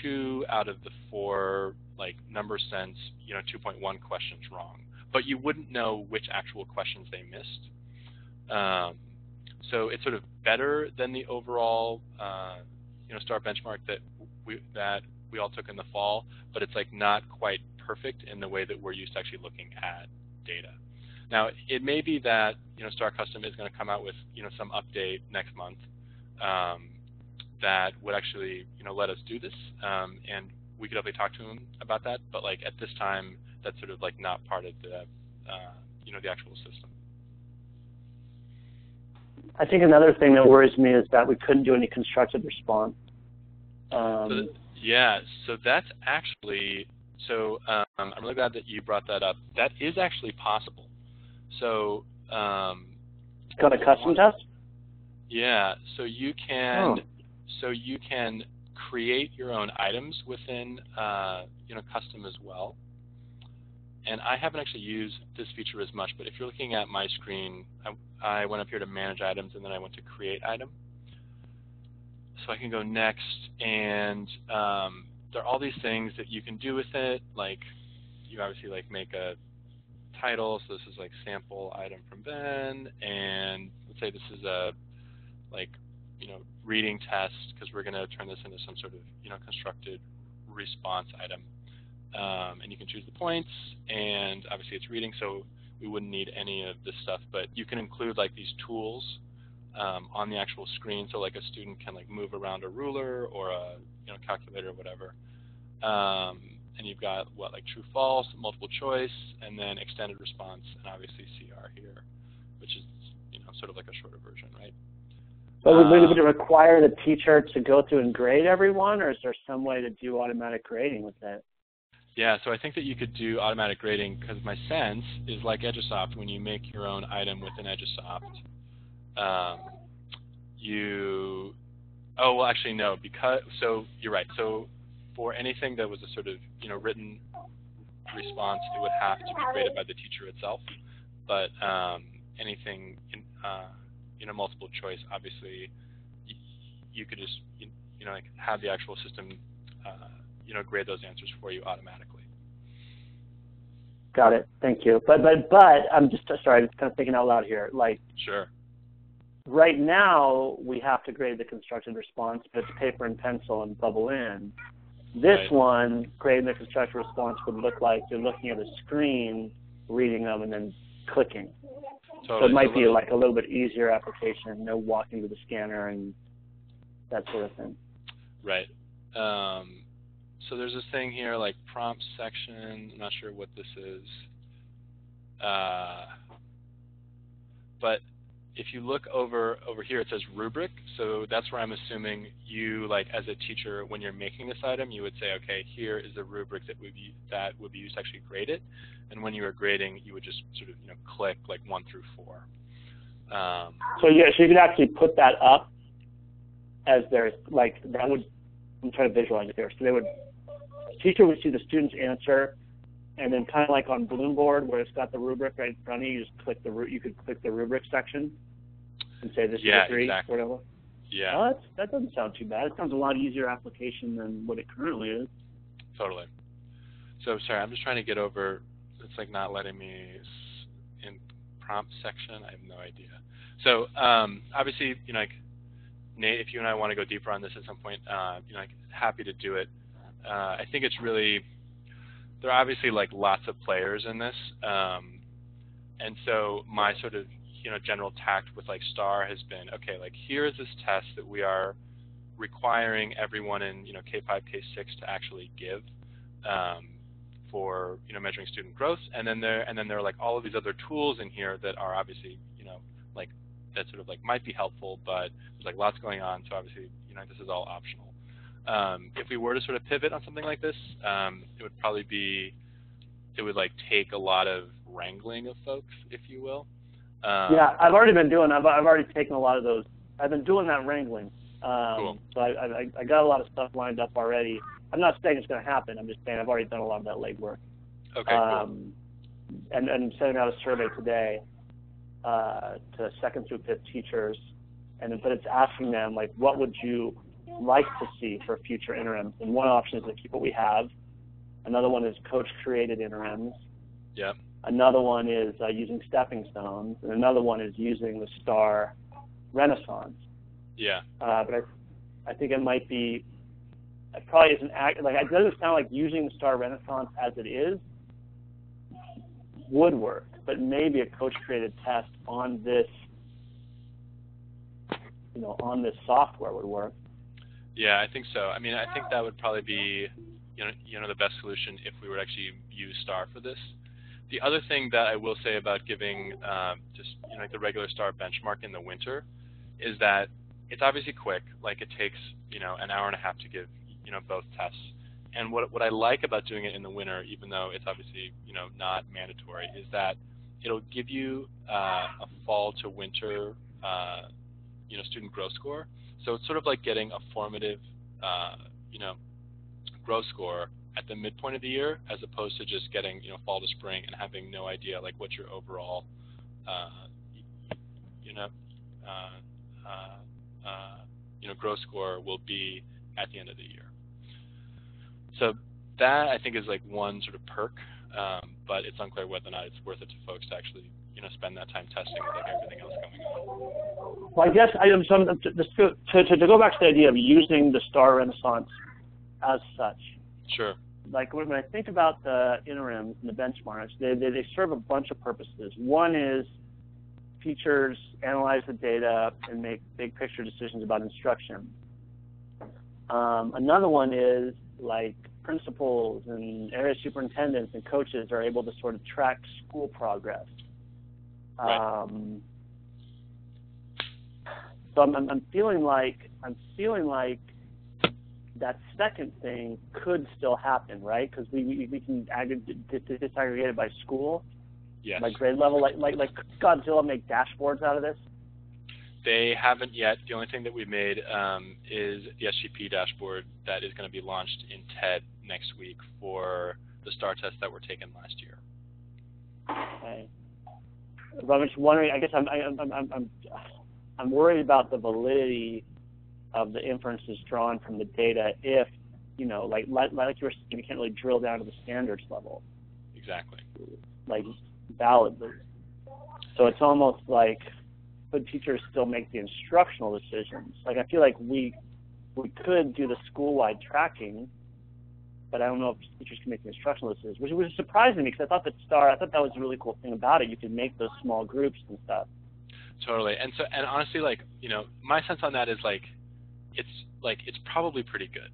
2 out of the 4 like number sense 2.1 questions wrong, but you wouldn't know which actual questions they missed. So it's sort of better than the overall STAR benchmark that we all took in the fall, but it's like not quite perfect in the way that we're used to actually looking at data. Now, it may be that STAR Custom is going to come out with some update next month that would actually let us do this, and we could definitely talk to them about that. But like at this time, that's sort of like not part of the the actual system. I think another thing that worries me is that we couldn't do any constructed response. So that's actually, I'm really glad that you brought that up. That is actually possible. So it's got a custom test? Yeah, so you can create your own items within custom as well. And I haven't actually used this feature as much, but if you're looking at my screen, I went up here to manage items and then I went to create item. So I can go next, and there are all these things that you can do with it. Like you obviously like make a title, so this is like sample item from Ben, and let's say this is a reading test because we're going to turn this into some sort of constructed response item. And you can choose the points, and obviously it's reading, so we wouldn't need any of this stuff, but you can include like these tools on the actual screen, so like a student can like move around a ruler or a calculator or whatever. And you've got like true false, multiple choice, and then extended response, and obviously CR here, which is sort of like a shorter version, right? But would it require the teacher to go through and grade everyone, or is there some way to do automatic grading with it? Yeah, so I think that you could do automatic grading, because my sense is like Edusoft, when you make your own item within Edusoft, actually no, so you're right. So for anything that was a sort of written response, it would have to be graded by the teacher itself. But anything in multiple choice, obviously you could just like have the actual system grade those answers for you automatically. Got it. Thank you. But I'm just sorry. I'm just kind of thinking out loud here. Like, sure. Right now we have to grade the constructed response, but it's paper and pencil and bubble in. This one, grading the constructed response, would look like you're looking at a screen, reading them, and then clicking. Totally. So it might be like a little bit easier application, no walking to the scanner and that sort of thing. Right. So there's this thing here like prompt section. I'm not sure what this is. But if you look over here, it says rubric. So that's where I'm assuming you, like as a teacher, when you're making this item, you would say, okay, here is the rubric that would be used to actually grade it. And when you were grading, you would just sort of click like 1 through 4. So you could actually put that up as there's like that would. I'm trying to visualize it here. So the teacher would see the student's answer, and then kind of like on Bloomboard where it's got the rubric right in front of you, you just click you could click the rubric section and say this is a 3 exactly. or whatever. Yeah. Well, that doesn't sound too bad. It sounds a lot easier application than what it currently is. Totally. So sorry, I'm just trying to get over. It's like not letting me in prompt section. I have no idea. So obviously, like Nate, if you and I want to go deeper on this at some point, like happy to do it. I think it's really there are obviously like lots of players in this, and so my sort of general tact with like STAR has been, okay, like here is this test that we are requiring everyone in K5, K6 to actually give for measuring student growth, and then there are like all of these other tools in here that are obviously like that sort of like might be helpful, but there's like lots going on, so obviously this is all optional. If we were to sort of pivot on something like this, it would probably be like take a lot of wrangling of folks, if you will. Yeah, I've already been doing. I've already taken a lot of those. I've been doing that wrangling. Cool. So I got a lot of stuff lined up already. I'm not saying it's going to happen. I'm just saying I've already done a lot of that legwork. Okay. Cool. And sending out a survey today to 2nd through 5th teachers, but it's asking them like, what would you like to see for future interims? And one option is to keep what we have. Another one is coach-created interims. Yep. Another one is using stepping stones, and another one is using the STAR Renaissance. Yeah. But I think it might be, it probably isn't, like it doesn't sound like using the STAR Renaissance as it is would work, but maybe a coach-created test on this, on this software would work. Yeah, I think so. I mean, I think that would probably be, the best solution if we were to actually use STAR for this. The other thing that I will say about giving just like the regular STAR benchmark in the winter is that it's obviously quick. Like it takes an hour and a half to give both tests. And what I like about doing it in the winter, even though it's obviously not mandatory, is that it'll give you a fall to winter student growth score. So it's sort of like getting a formative growth score at the midpoint of the year, as opposed to just getting fall to spring and having no idea like what your overall growth score will be at the end of the year. So that I think is like one sort of perk, but it's unclear whether or not it's worth it to folks to actually spend that time testing with like everything else going on. Well, I guess to go back to the idea of using the STAR Renaissance as such. Sure. Like when I think about the interims and the benchmarks, they serve a bunch of purposes. One is teachers analyze the data and make big picture decisions about instruction. Another one is like principals and area superintendents and coaches are able to sort of track school progress. Right. So I'm feeling like that second thing could still happen, right? Because we can disaggregate it by school, yes. by grade level. Like Godzilla make dashboards out of this? They haven't yet. The only thing that we made is the SGP dashboard that is going to be launched in TED next week for the STAR tests that were taken last year. Okay. But I'm just wondering. I guess I'm worried about the validity of the inferences drawn from the data. If like you were saying, you can't really drill down to the standards level. Exactly. Like validly. So it's almost like, could teachers still make the instructional decisions? Like I feel like we could do the school-wide tracking, but I don't know if teachers can make the instructional decisions, which was surprising me because I thought that was a really cool thing about it. You could make those small groups and stuff. Totally. And honestly, like, my sense on that is like, it's probably pretty good.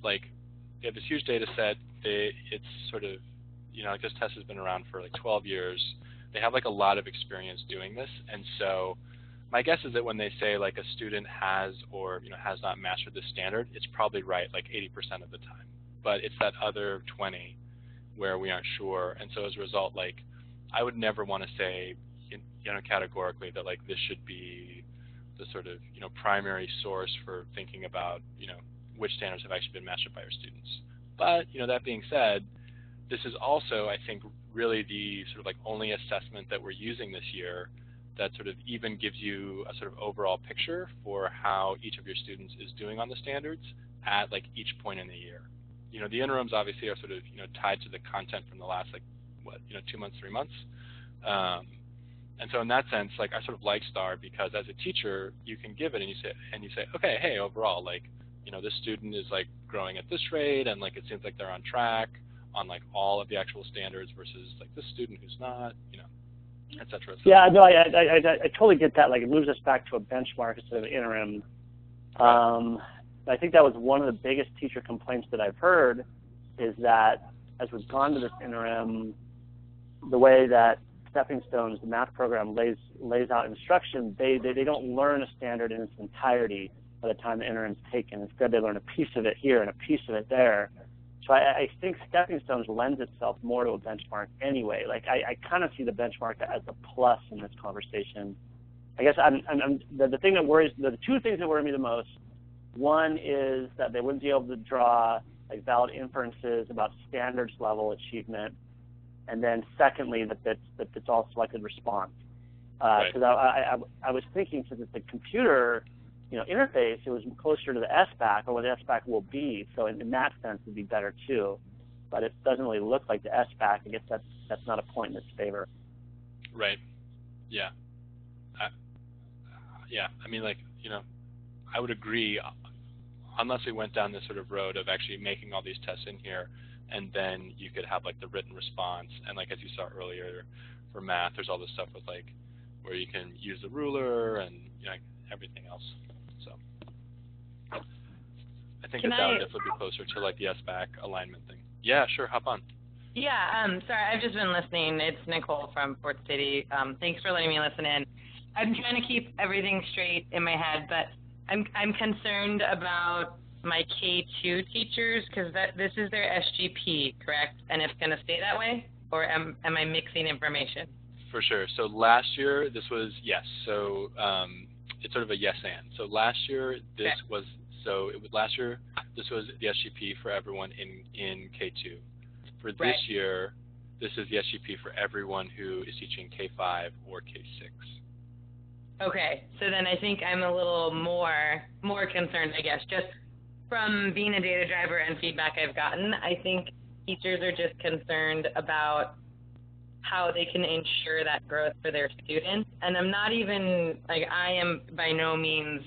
Like they have this huge data set. It's sort of, like this test has been around for like 12 years. they have like a lot of experience doing this. And so my guess is that when they say like a student has or has not mastered the standard, it's probably right like 80% of the time. But it's that other 20 where we aren't sure. And so as a result, like I would never want to say categorically that like this should be the sort of primary source for thinking about which standards have actually been mastered by our students. But that being said, this is also, I think, really the sort of like only assessment that we're using this year that sort of even gives you a sort of overall picture for how each of your students is doing on the standards at like each point in the year. The interims obviously are sort of tied to the content from the last 2 months, 3 months. And so in that sense, like I sort of like STAR because as a teacher, you can give it and you say, okay, hey, overall, like this student is like growing at this rate, and like it seems like they're on track on like all of the actual standards versus like this student who's not, et cetera. Yeah, no, I totally get that. Like it moves us back to a benchmark instead of an interim. I think that was one of the biggest teacher complaints that I've heard is that as we've gone to this interim, the way that Stepping Stones, the math program, lays out instruction, they don't learn a standard in its entirety by the time the interim's taken. Instead, they learn a piece of it here and a piece of it there. So I think Stepping Stones lends itself more to a benchmark anyway. Like I kind of see the benchmark as a plus in this conversation. I guess the thing that worries, the two things that worry me the most, one is that they wouldn't be able to draw like valid inferences about standards level achievement, and then secondly that it's all selected response. Because I was thinking, since it's a computer interface, it was closer to the SBAC or what the SBAC will be. So in that sense, it'd be better too. But it doesn't really look like the SBAC. I guess that's not a point in its favor. Right. Yeah. I mean, like I would agree, unless we went down this sort of road of actually making all these tests in here, and then you could have like the written response, and like as you saw earlier for math, there's all this stuff with like where you can use the ruler and everything else. So I think that would definitely be closer to like the SBAC alignment thing. Yeah, sure, hop on. Yeah, sorry, I've just been listening. It's Nicole from Fort City. Thanks for letting me listen in. I'm trying to keep everything straight in my head, but I'm concerned about my K2 teachers because this is their SGP, correct? And it's going to stay that way, or am I mixing information? For sure. So last year this was yes. So it's sort of a yes and. So last year this was this was the SGP for everyone in K2. For this year, this is the SGP for everyone who is teaching K5 or K6. Okay, so then I think I'm a little more concerned, I guess. Just from being a data driver and feedback I've gotten, I think teachers are just concerned about how they can ensure that growth for their students. And I'm not even, like, I am by no means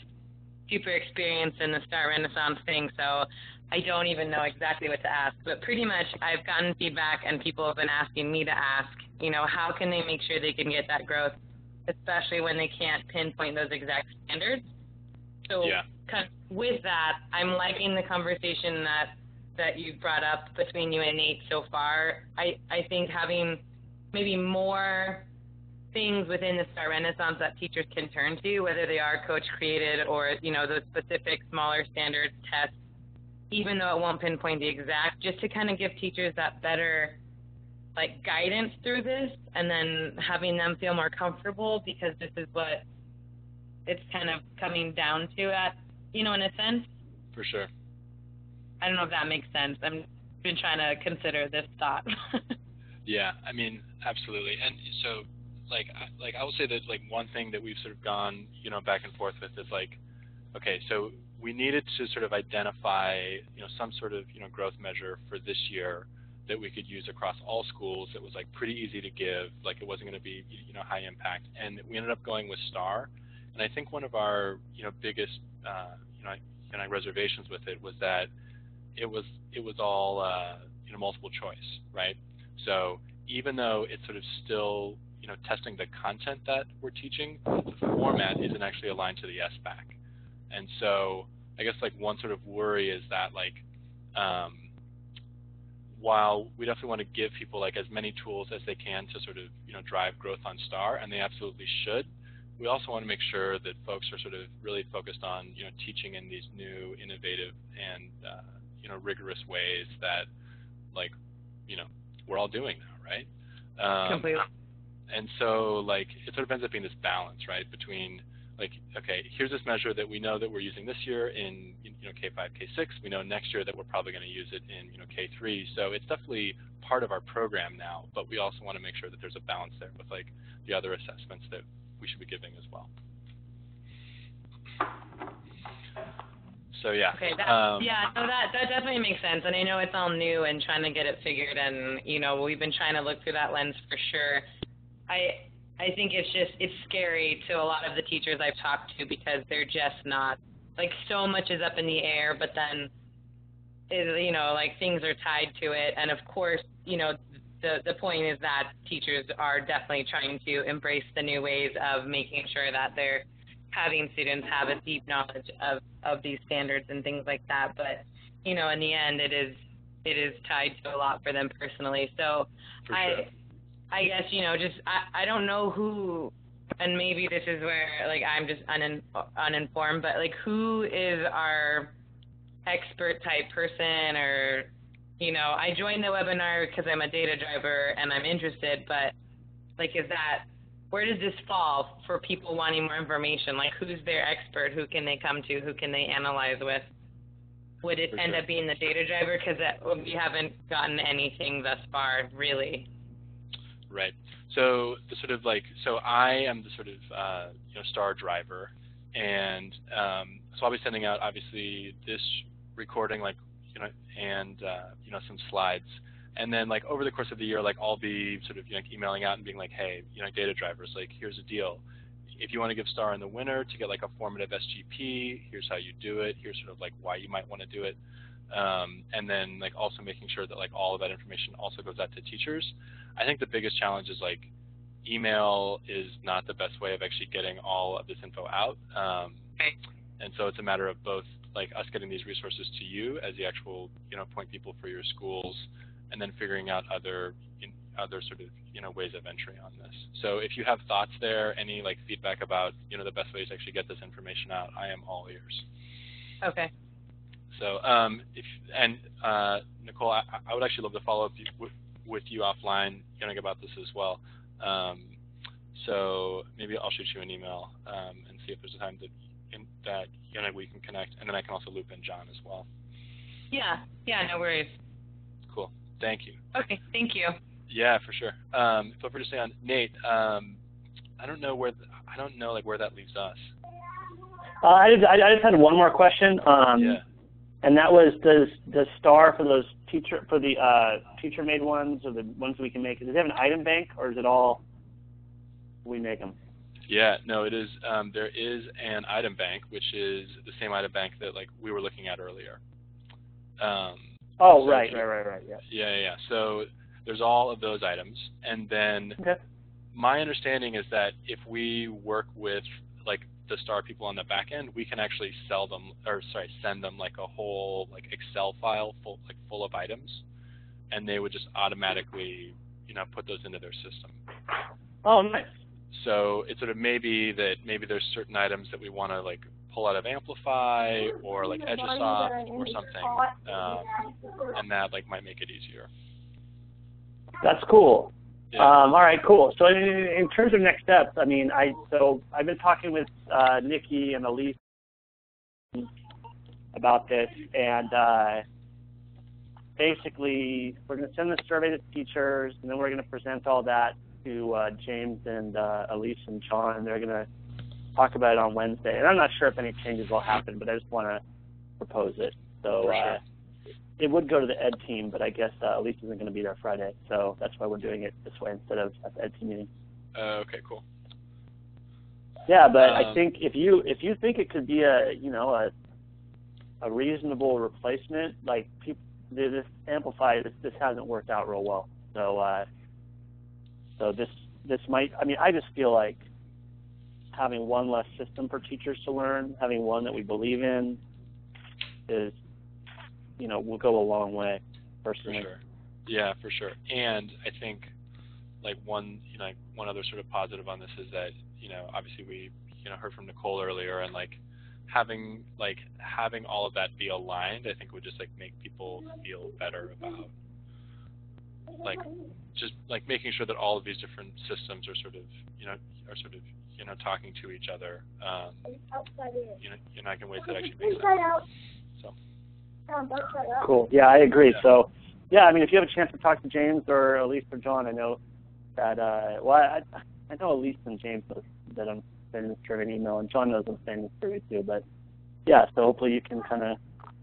super experienced in the STAR Renaissance thing, so I don't even know exactly what to ask. But pretty much I've gotten feedback and people have been asking me to ask, how can they make sure they can get that growth, especially when they can't pinpoint those exact standards. So with that, I'm liking the conversation that you brought up between you and Nate so far. I think having maybe more things within the STAR Renaissance that teachers can turn to, whether they are coach-created or, those specific smaller standards tests, even though it won't pinpoint the exact, just to kind of give teachers that better guidance through this, and then having them feel more comfortable because this is what it's kind of coming down to in a sense. For sure. I don't know if that makes sense. I've been trying to consider this thought. Yeah, I mean, absolutely. And so, I will say that, one thing that we've sort of gone, back and forth with is, okay, so we needed to sort of identify, some sort of, growth measure for this year that we could use across all schools that was, pretty easy to give, it wasn't going to be, high impact. And we ended up going with STAR. And I think one of our, biggest, reservations with it was that it was all, multiple choice, right? So even though it's sort of still, testing the content that we're teaching, the format isn't actually aligned to the SBAC. And so I guess one sort of worry is that while we definitely want to give people like as many tools as they can to sort of, drive growth on STAR, and they absolutely should, we also want to make sure that folks are sort of really focused on, teaching in these new, innovative, and, rigorous ways that, like, we're all doing now, right? Completely. And so, like, it sort of ends up being this balance, right, between, like, okay, here's this measure that we know that we're using this year in, K5, K6. We know next year that we're probably going to use it in, K3. So it's definitely part of our program now, but we also want to make sure that there's a balance there with, like, the other assessments that we should be giving as well. So yeah. Okay. That definitely makes sense, and I know it's all new and trying to get it figured, and we've been trying to look through that lens for sure. I think it's scary to a lot of the teachers I've talked to because they're just not, like, so much is up in the air, but then like things are tied to it, and of course the point is that teachers are definitely trying to embrace the new ways of making sure that they're having students have a deep knowledge of these standards and things like that. But, in the end, it is tied to a lot for them personally. So For sure. I guess, I don't know who, and maybe this is where, like, I'm just uninformed, but, like, who is our expert type person, or, I joined the webinar because I'm a data driver and I'm interested, but, like, where does this fall for people wanting more information? Like, who's their expert? Who can they come to? Who can they analyze with? Would it end up being the data driver? Because we haven't gotten anything thus far, really. Right. So the sort of like, so I am the sort of STAR driver, and so I'll be sending out obviously this recording, like, and some slides. And then, like, over the course of the year, like, I'll be sort of emailing out and being like, hey, data drivers, like, here's the deal. If you want to give STAR in the winter to get, like, a formative SGP, here's how you do it. Here's sort of, like, why you might want to do it. And then, like, also making sure that, like, all of that information also goes out to teachers. I think the biggest challenge is, like, email is not the best way of actually getting all of this info out. And so it's a matter of both, like, us getting these resources to you as the actual, point people for your schools, and then figuring out other sort of, ways of entry on this. So if you have thoughts there, any, like, feedback about, the best ways to actually get this information out, I am all ears. Okay. So Nicole, I would actually love to follow up with you offline, about this as well. So maybe I'll shoot you an email and see if there's a time that we can connect, and then I can also loop in John as well. Yeah, no worries. Cool. Thank you. Okay, thank you. Yeah, for sure. Feel free to stay on. Nate, I don't know where that leaves us. I just had one more question. Yeah. And that was, does STAR for those teacher-made ones, or the ones we can make, does it have an item bank, or is it all we make them? Yeah, no, it is. There is an item bank, which is the same item bank that, like, we were looking at earlier. Right. Yeah. Yeah. So there's all of those items, and then my understanding is that if we work with, like, the STAR people on the back end, we can actually send them, like, a whole, like, Excel file full of items, and they would just automatically, put those into their system. Oh, nice. So it's sort of maybe there's certain items that we want to, like, pull out of Amplify or, like, Edusoft or something, and that, like, might make it easier. That's cool. Yeah. All right, cool. So in terms of next steps, I mean, I've been talking with Nikki and Elise about this, and basically we're going to send the survey to teachers, and then we're going to present all that to James and Elise and John, and they're going to talk about it on Wednesday. And I'm not sure if any changes will happen, but I just want to propose it. So sure. It would go to the ed team, but I guess Elise isn't going to be there Friday, so that's why we're doing it this way instead of at the ed team meeting. Okay, cool. Yeah, but I think if you think it could be a reasonable replacement, like this Amplify, this hasn't worked out real well. So this might. I mean, I just feel like having one less system for teachers to learn, having one that we believe in, is will go a long way, personally. For sure. Yeah, for sure. And I think one other sort of positive on this is that, obviously we, heard from Nicole earlier, and having all of that be aligned, I think would just make people feel better about just making sure that all of these different systems are sort of talking to each other, in ways that actually make sense. So. Cool. Yeah, I agree. Yeah. So, yeah, I mean, if you have a chance to talk to James or Elise or John, I know that, I know Elise and James that I'm sending this through an email, and John knows I'm sending this through too. But, yeah, so hopefully you can kind of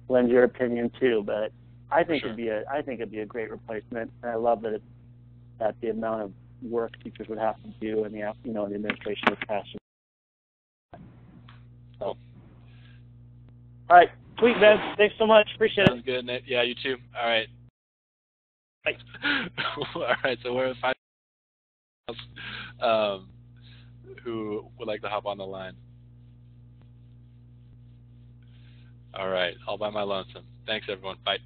lend your opinion too. But I think Sure. it'd be a great replacement, and I love that the amount of work teachers would have to do and the administration is passionate. So. Cool. All right. Sweet, Ben. Thanks so much. Appreciate Sounds it. good, Nate. Yeah, you too. All right. Bye. All right, so we're at 5 who would like to hop on the line. All right, all by my lonesome. Thanks, everyone. Bye.